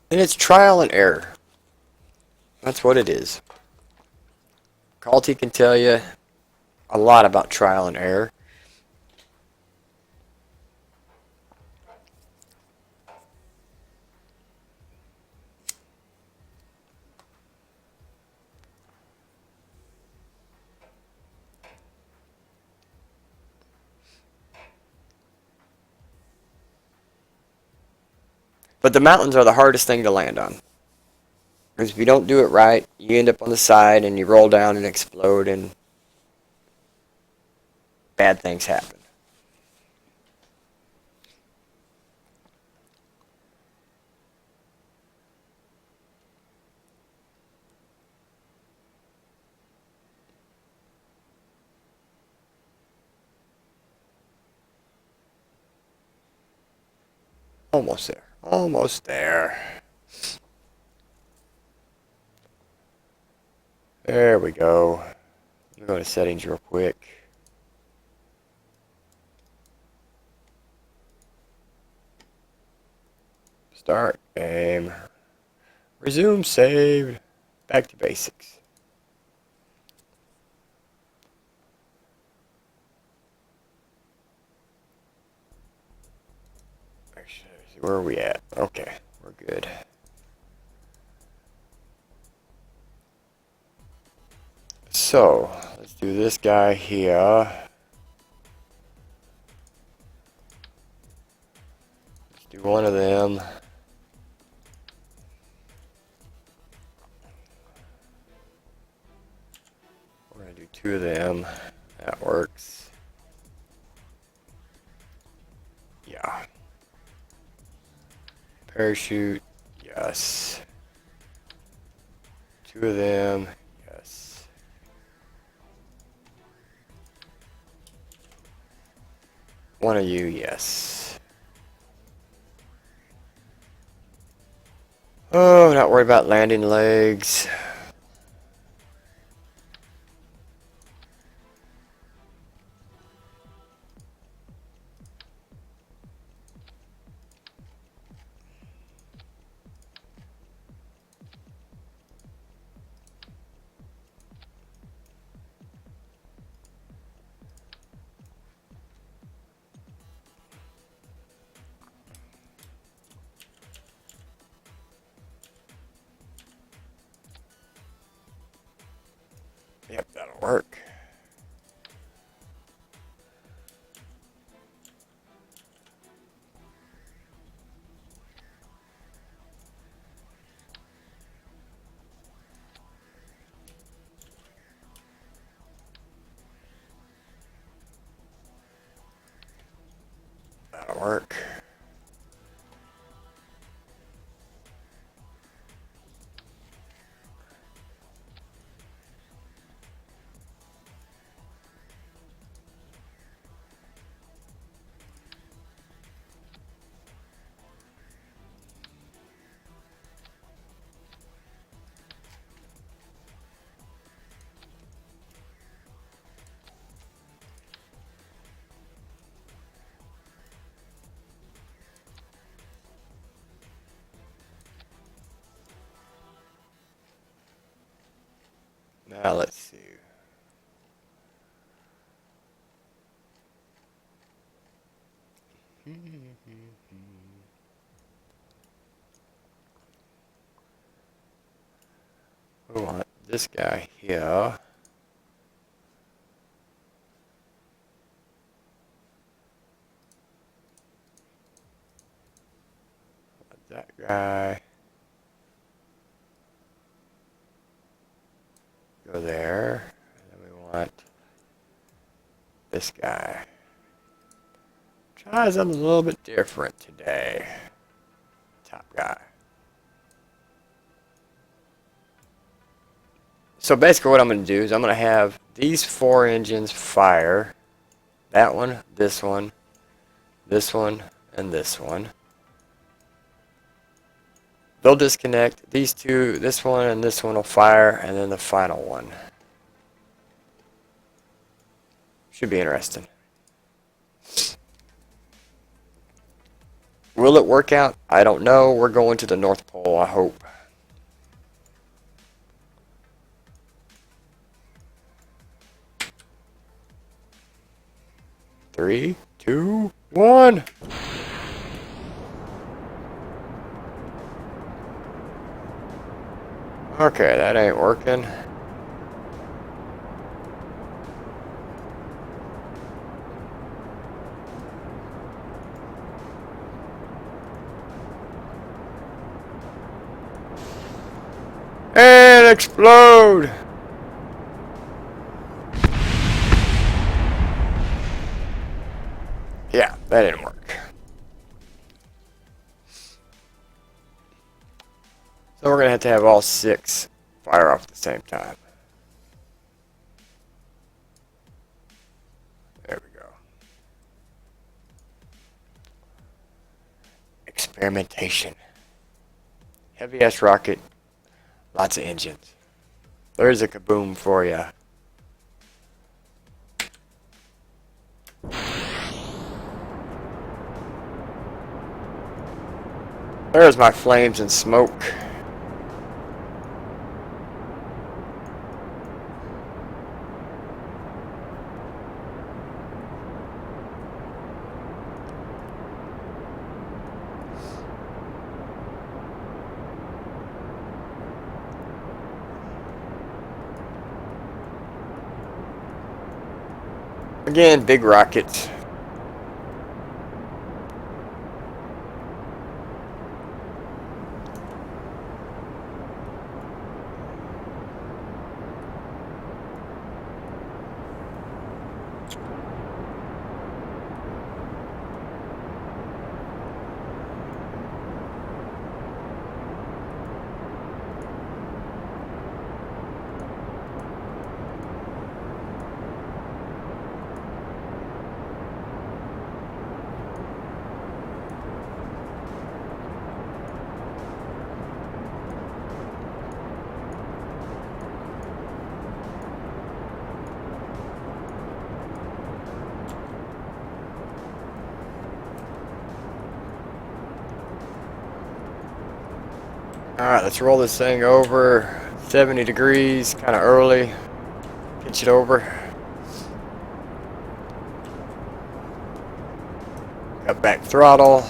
And it's trial and error. That's what it is. Calty can tell you a lot about trial and error. But the mountains are the hardest thing to land on. Because if you don't do it right, you end up on the side and you roll down and explode and bad things happen. Almost there. Almost there. There we go. Let me go to settings real quick. Start game. Resume save. Back to basics. Actually, where are we at? Okay, we're good. So, let's do this guy here. Let's do one of them. We're going to do two of them. That works. Yeah. Parachute. Yes. Two of them. Yes. One of you. Yes. Oh, not worried about landing legs. Yep, that'll work. That'll work. Now let's see. We want this guy here. That guy. Go there. And then we want this guy. Try something a little bit different today. Top guy. So basically what I'm going to do is I'm going to have these four engines fire. That one, this one, and this one. They'll disconnect. These two, this one and this one will fire, and then the final one. Should be interesting. Will it work out? I don't know. We're going to the North Pole, I hope. Three, two, one. Okay, that ain't working. And explode! Yeah, that didn't work. So we're going to have all 6 fire off at the same time. There we go. Experimentation. Heavy-ass rocket. Lots of engines. There's a kaboom for ya. There's my flames and smoke. Again, big rockets. Alright, let's roll this thing over 70 degrees, kind of early. Pitch it over. Got back throttle.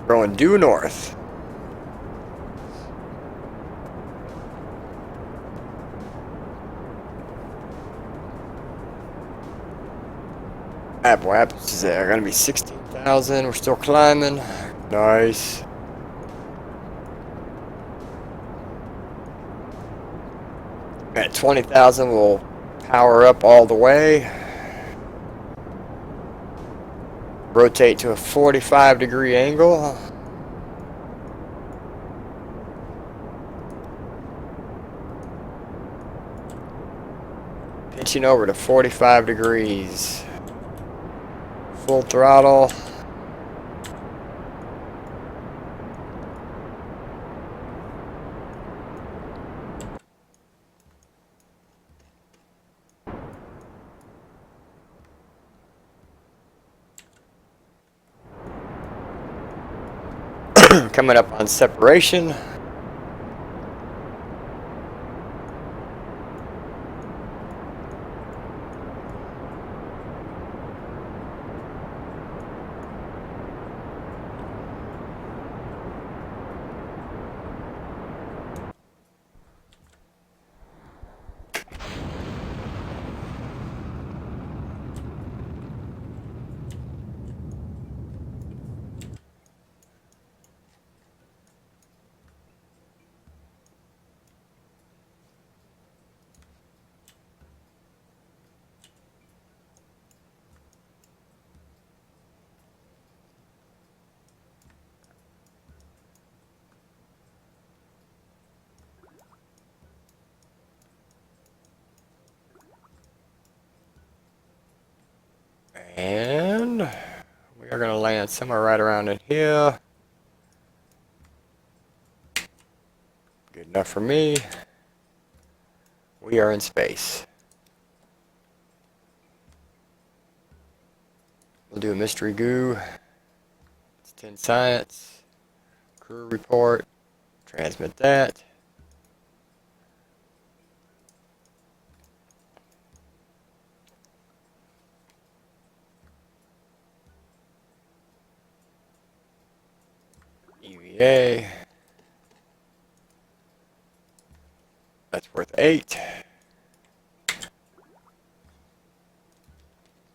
Going due north. What is there? Gonna be 16,000. We're still climbing. Nice. At 20,000, we'll power up all the way. Rotate to a 45-degree angle. Pitching over to 45 degrees. Full throttle. Coming up on separation. They're going to land somewhere right around in here. Good enough for me. We are in space. We'll do a mystery goo. It's 10 science. Crew report. Transmit that. EVA. That's worth 8.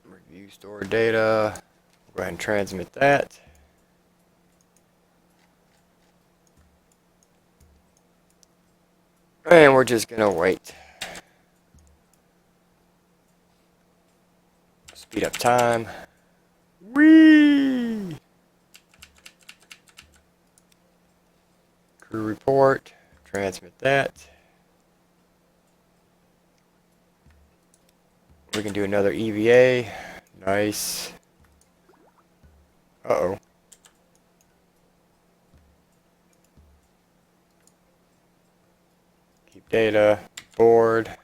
Review stored data. Go ahead and transmit that. And we're just gonna wait. Speed up time. Whee! Crew report. Transmit that. We can do another EVA. Nice. Uh-oh. Keep data. Board.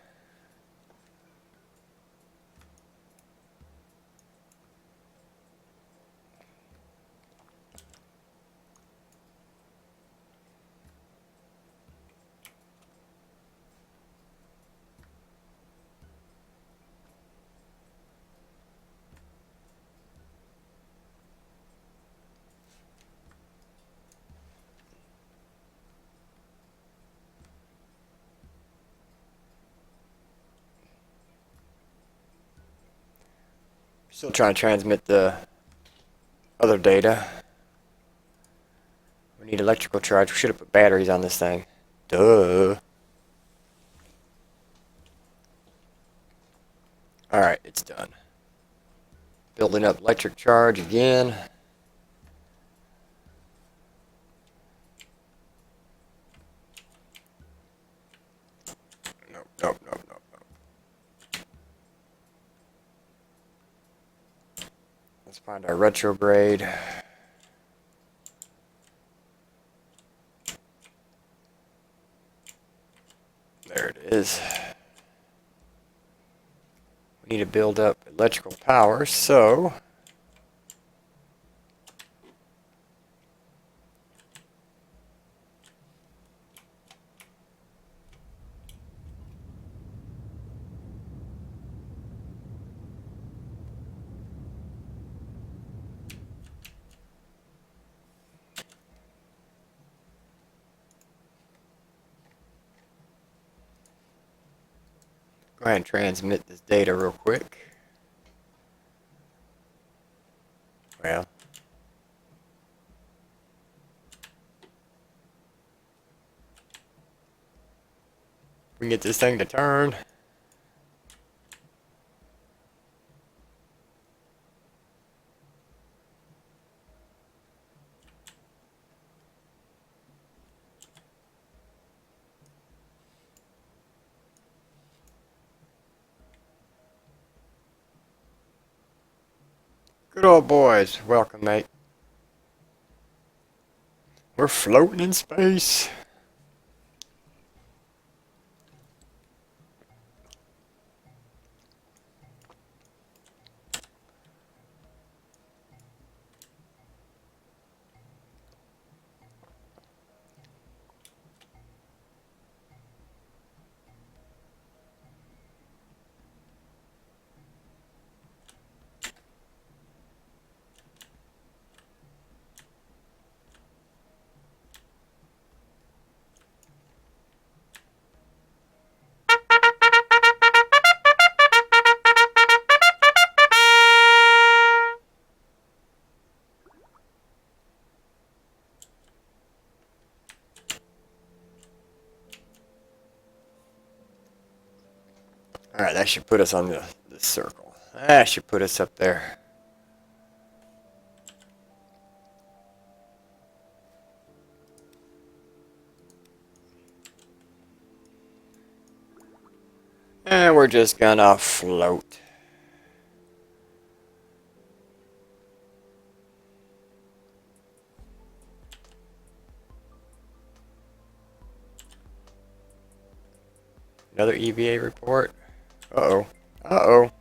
Still trying to transmit the other data. We need electrical charge. We should have put batteries on this thing. Duh. Alright, it's done. Building up electric charge again. Nope, nope, nope, nope, nope. Let's find our retrograde. There it is. We need to build up electrical power, so go ahead and transmit this data real quick. Well, we can get this thing to turn. Good old boys. Welcome, mate. We're floating in space. Alright, that should put us on the circle. That should put us up there. And we're just gonna float. Another EVA report. Uh-oh. Uh-oh.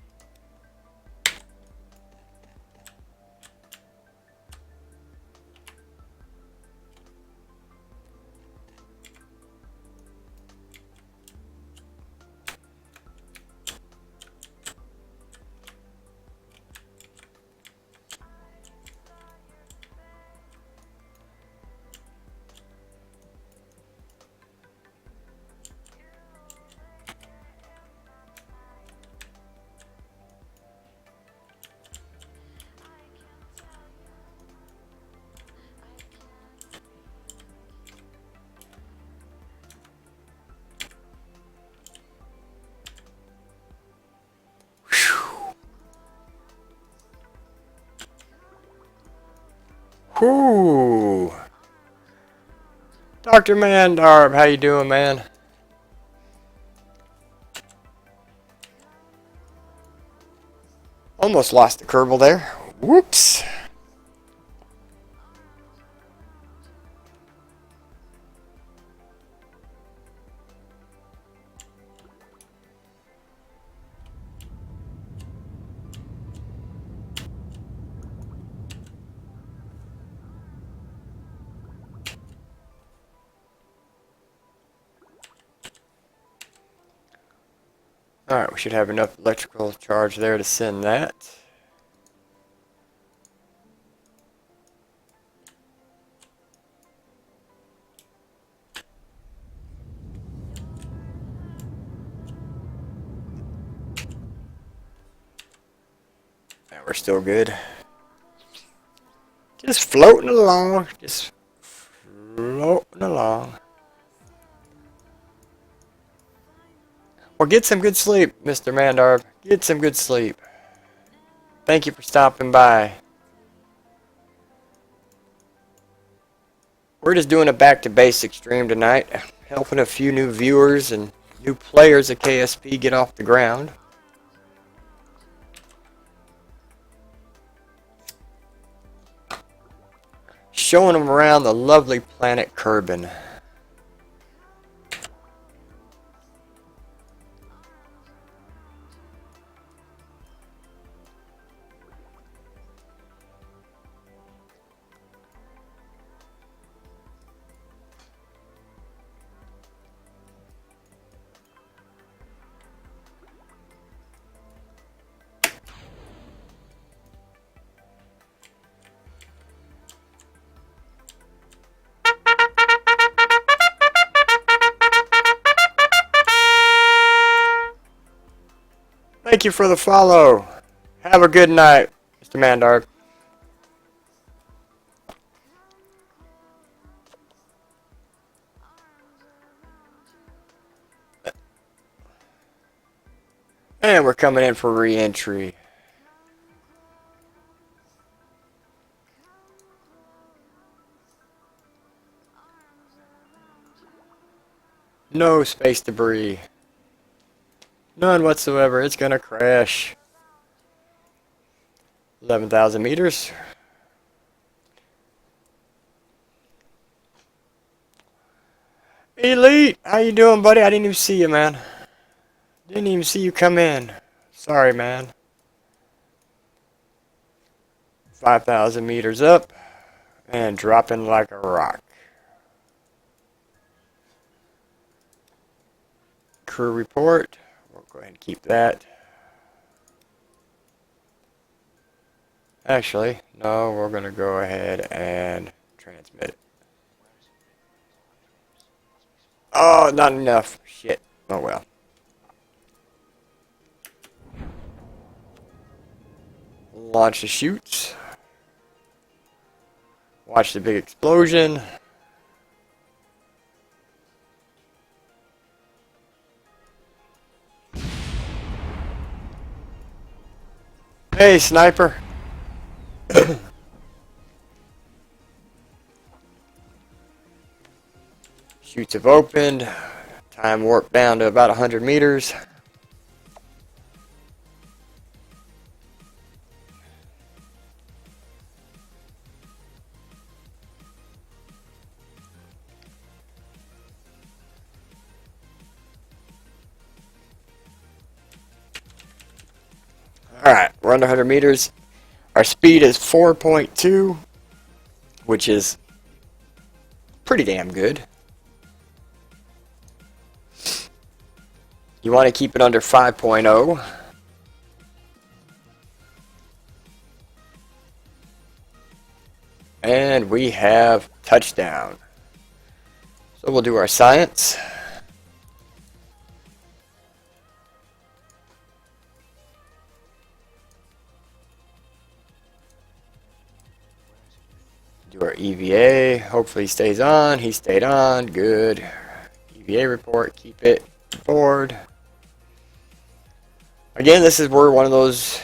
Whoo! Dr. Mandarb, how you doing, man? Almost lost the Kerbal there. Whoops! Alright, we should have enough electrical charge there to send that. And we're still good. Just floating along. Just floating along. Well, get some good sleep, Mr. Mandarb. Get some good sleep. Thank you for stopping by. We're just doing a back to basics stream tonight, helping a few new viewers and new players at KSP get off the ground. Showing them around the lovely planet Kerbin. Thank you for the follow. Have a good night, Mr. Mandarb. And we're coming in for re-entry. No space debris. None whatsoever. It's gonna crash. 11,000 meters. Elite, how you doing, buddy? I didn't even see you, man. Didn't even see you come in. Sorry, man. 5,000 meters up and dropping like a rock. Crew report. We'll go ahead and keep that. Actually, no, we're going to go ahead and transmit it. Oh, not enough. Shit. Oh, well. Launch the chutes. Watch the big explosion. Hey, sniper. Chutes have opened. Time warp down to about 100 meters. We're under 100 meters. Our speed is 4.2, which is pretty damn good. You want to keep it under 5.0. And we have touchdown. So we'll do our science. Do our EVA. Hopefully he stays on. He stayed on. Good. EVA report. Keep it board. Again, this is where one of those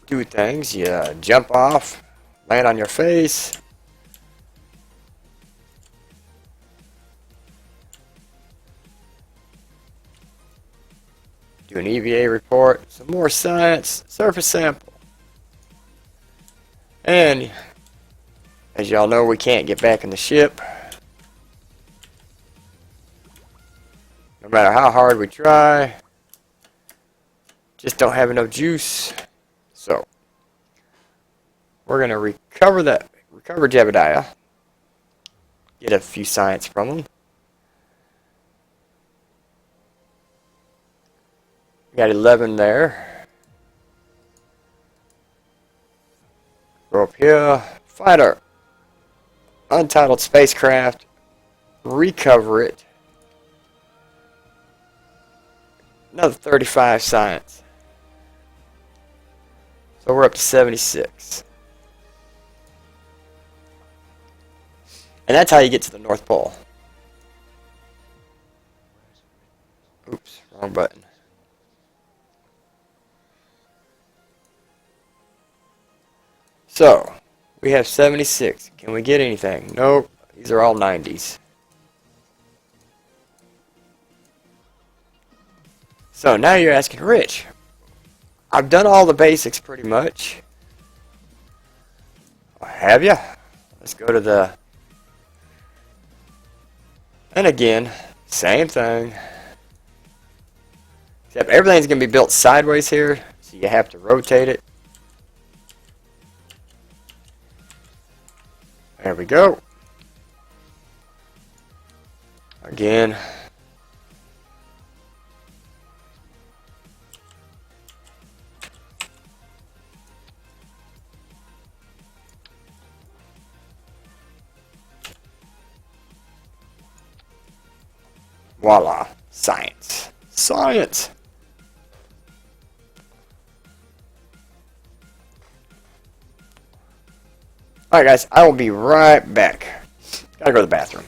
do things. You jump off, land on your face. Do an EVA report. Some more science. Surface sample. And as y'all know, we can't get back in the ship. No matter how hard we try. Just don't have enough juice. So we're gonna recover Jebediah. Get a few science from him. We got 11 there. Go up here. Find our untitled spacecraft. Recover it. Another 35 science. So we're up to 76. And that's how you get to the North Pole. Oops, wrong button. So, we have 76. Can we get anything? Nope. These are all 90s. So, now you're asking, Rich, I've done all the basics pretty much. Have ya? Let's go to the... And again, same thing. Except everything's going to be built sideways here, so you have to rotate it. There we go. Again. Voila. Science. Science! Alright guys, I will be right back. Gotta go to the bathroom.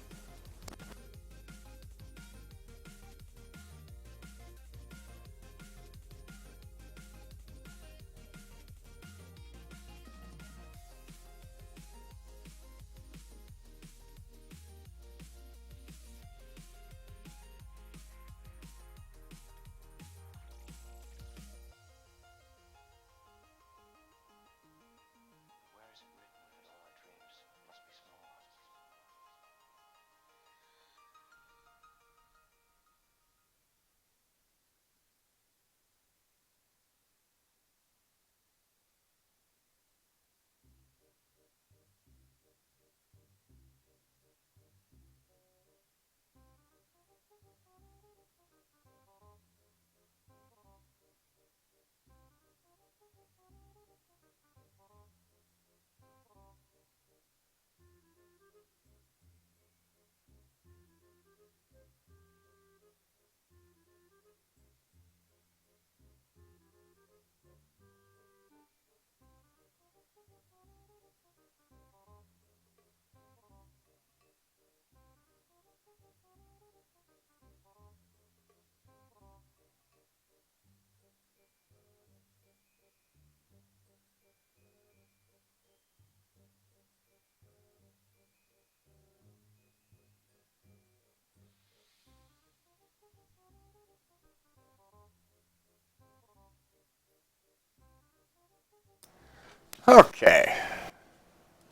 Okay.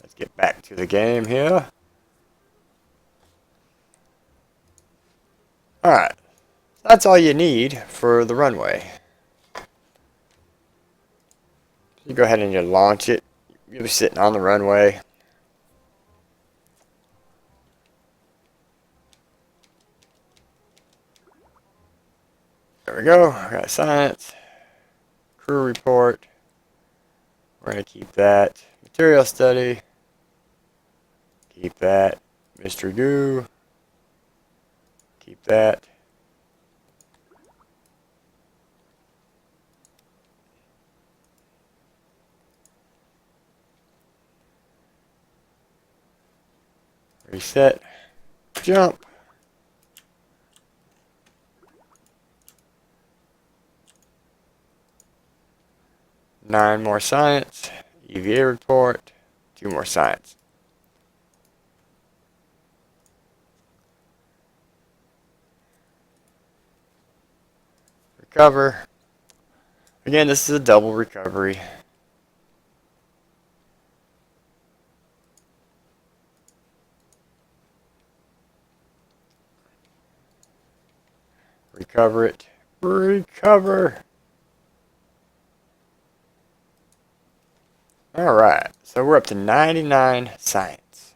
Let's get back to the game here. Alright. That's all you need for the runway. You go ahead and you launch it. You'll be sitting on the runway. There we go. I got science. Crew report. We're going to keep that. Material study. Keep that. Mr. Goo. Keep that. Reset. Jump. Nine more science. EVA report. 2 more science. Recover. Again, this is a double recovery. Recover it. Recover. Alright, so we're up to 99 science.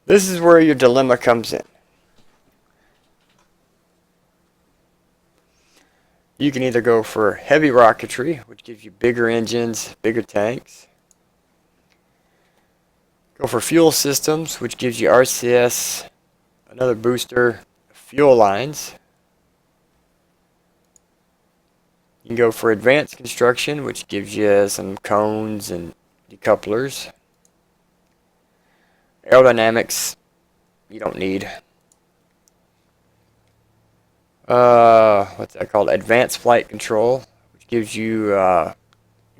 This is where your dilemma comes in. You can either go for heavy rocketry, which gives you bigger engines, bigger tanks. Go for fuel systems, which gives you RCS, another booster, fuel lines. You can go for advanced construction, which gives you some cones and decouplers. Aerodynamics, you don't need. What's that called? Advanced flight control, which gives you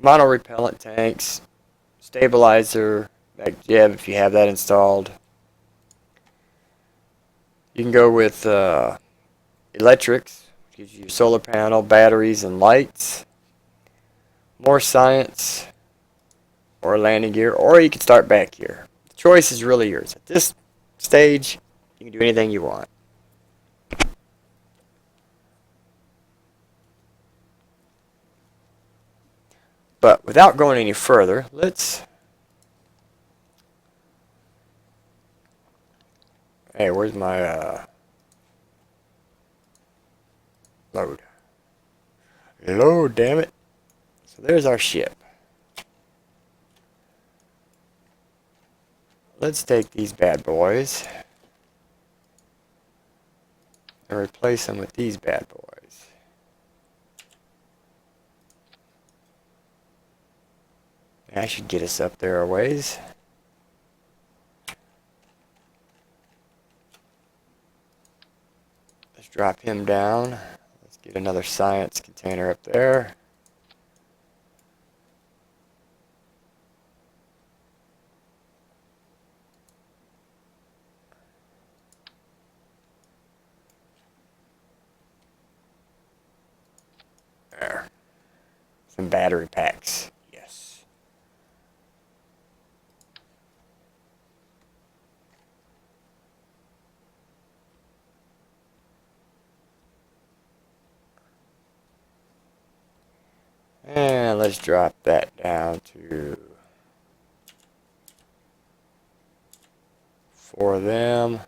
mono-repellent tanks, stabilizer, MacJeb if you have that installed. You can go with electrics, which gives you solar panel, batteries, and lights. More science, or landing gear, or you can start back here. The choice is really yours. At this stage, you can do anything you want. But without going any further, let's... Hey, where's my load? Load, damn it. So there's our ship. Let's take these bad boys and replace them with these bad boys. That should get us up there a ways. Let's drop him down. Let's get another science container up there. There. Some battery packs. Yes. And let's drop that down to 4 of them.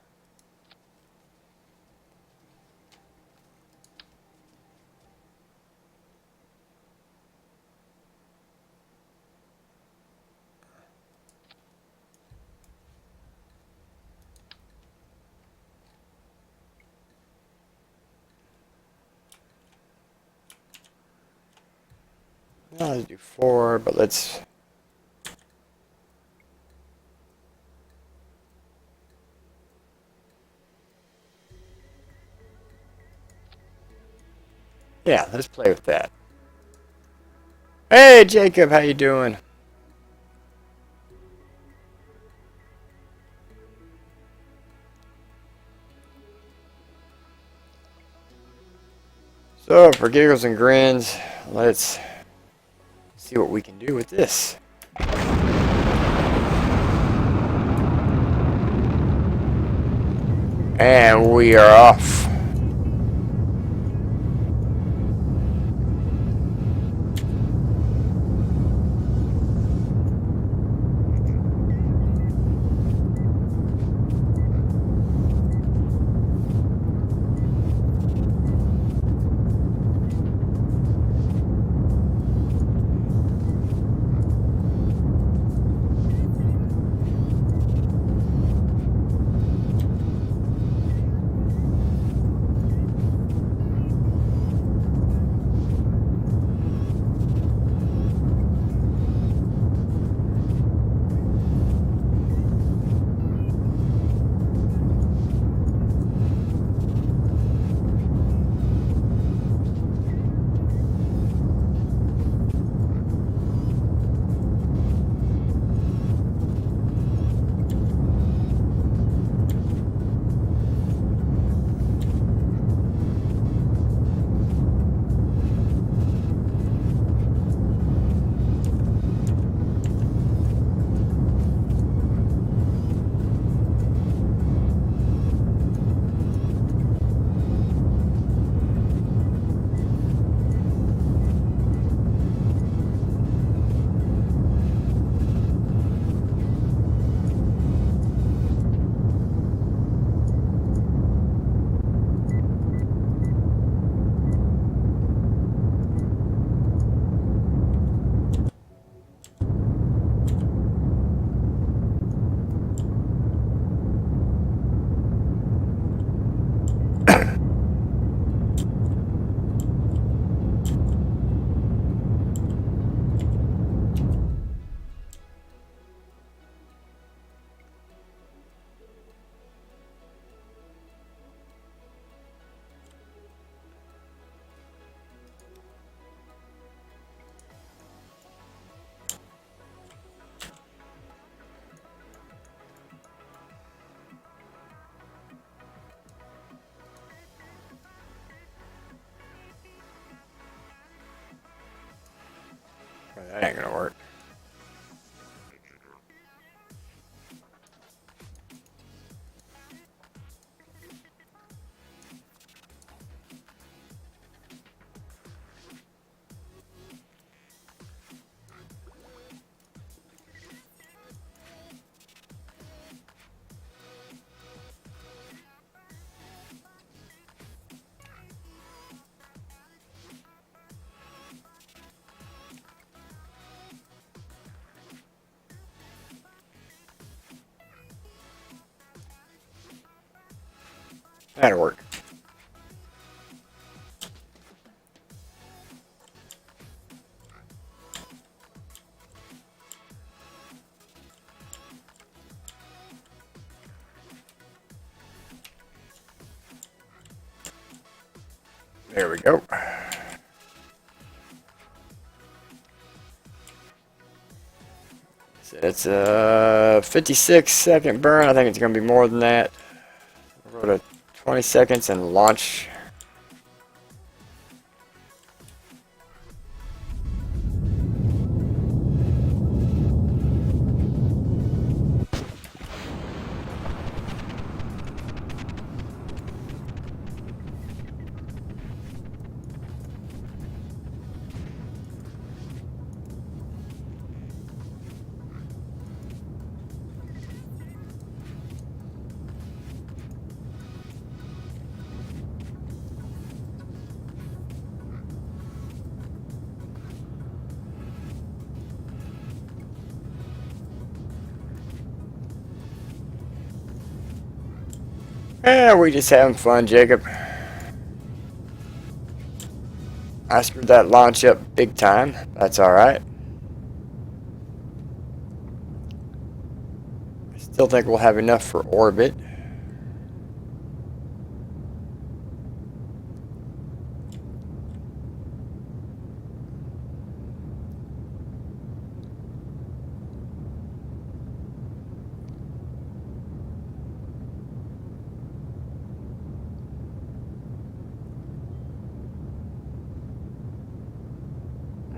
Let's do 4, but let's... Yeah, let's play with that. Hey, Jacob, how you doing? So, for giggles and grins, let's see what we can do with this. And we are off. Well, that ain't gonna work. That'll work. There we go. So it's a 56-second burn. I think it's going to be more than that. We'll go to 20 seconds and launch. We just having fun, Jacob. I screwed that launch up big time. That's alright. I still think we'll have enough for orbit.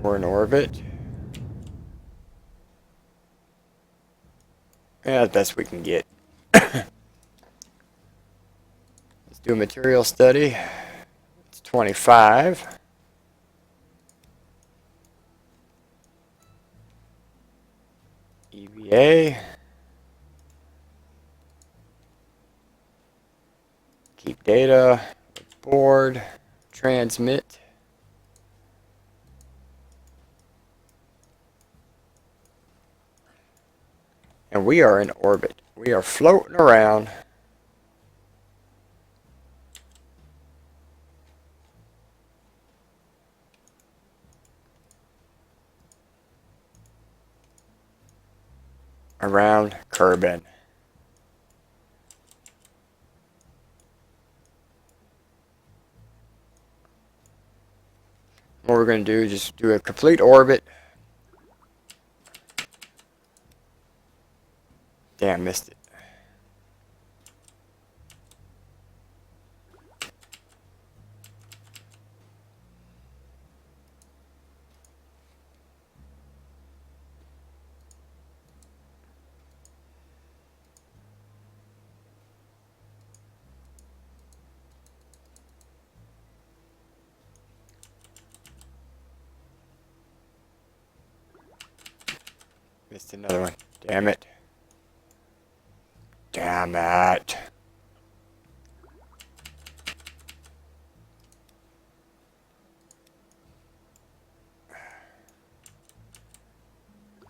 We're in orbit. Yeah, the best we can get. Let's do a material study. It's 25. EVA. Keep data. Board. Transmit. And we are in orbit. We are floating around. Around Kerbin. What we're going to do is just do a complete orbit. Damn, missed it. Missed another one. Damn it. Damn it.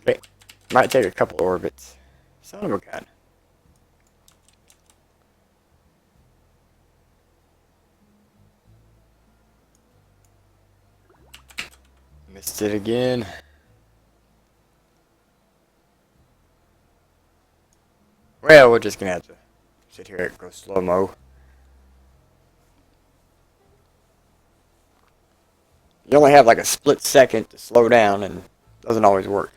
Okay. Might take a couple orbits. Son of a gun. Missed it again. Well, we're just going to have to sit here and go slow-mo. You only have like a split second to slow down, and it doesn't always work.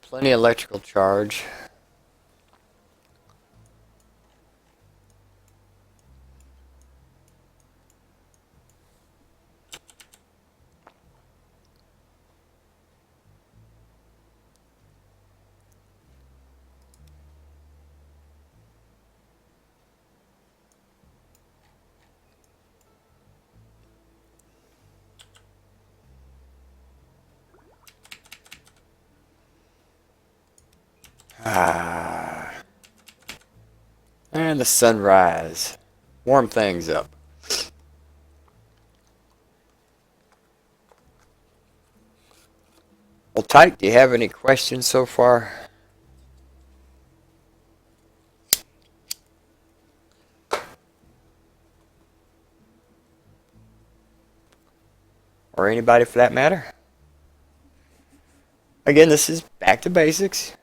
Plenty of electrical charge. Ah. And the sunrise. Warm things up. Well, Tyke, do you have any questions so far? Or anybody for that matter? Again, this is back to basics.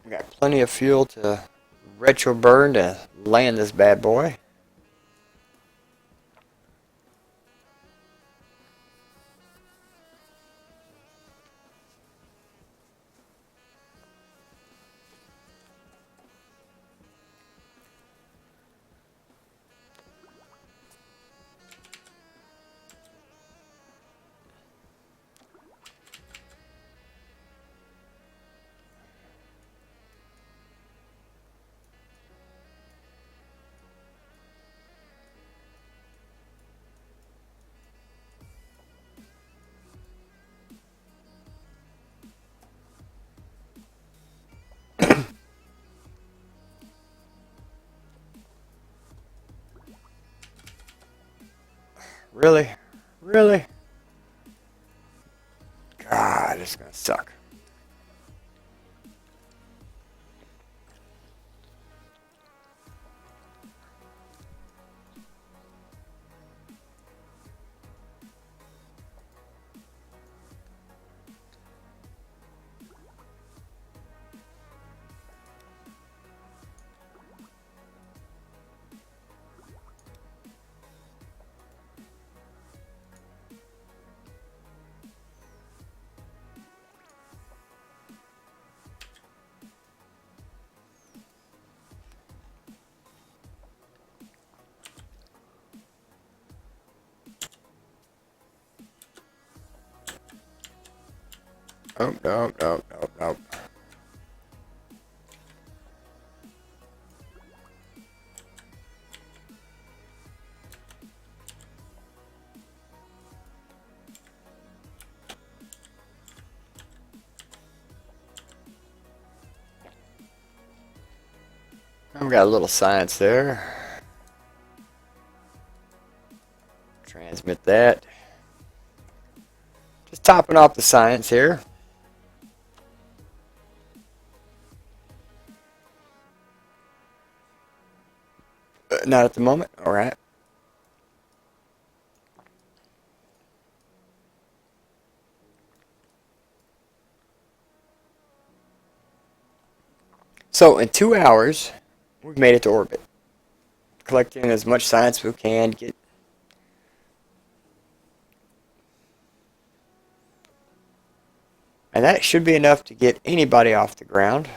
We got plenty of fuel to retro burn to land this bad boy. Really? Really? God, it's gonna suck. Oh, no, no, no, no. I've got a little science there. Transmit that. Just topping off the science here. Not at the moment. All right. So in 2 hours, we've made it to orbit, collecting as much science as we can. And that should be enough to get anybody off the ground.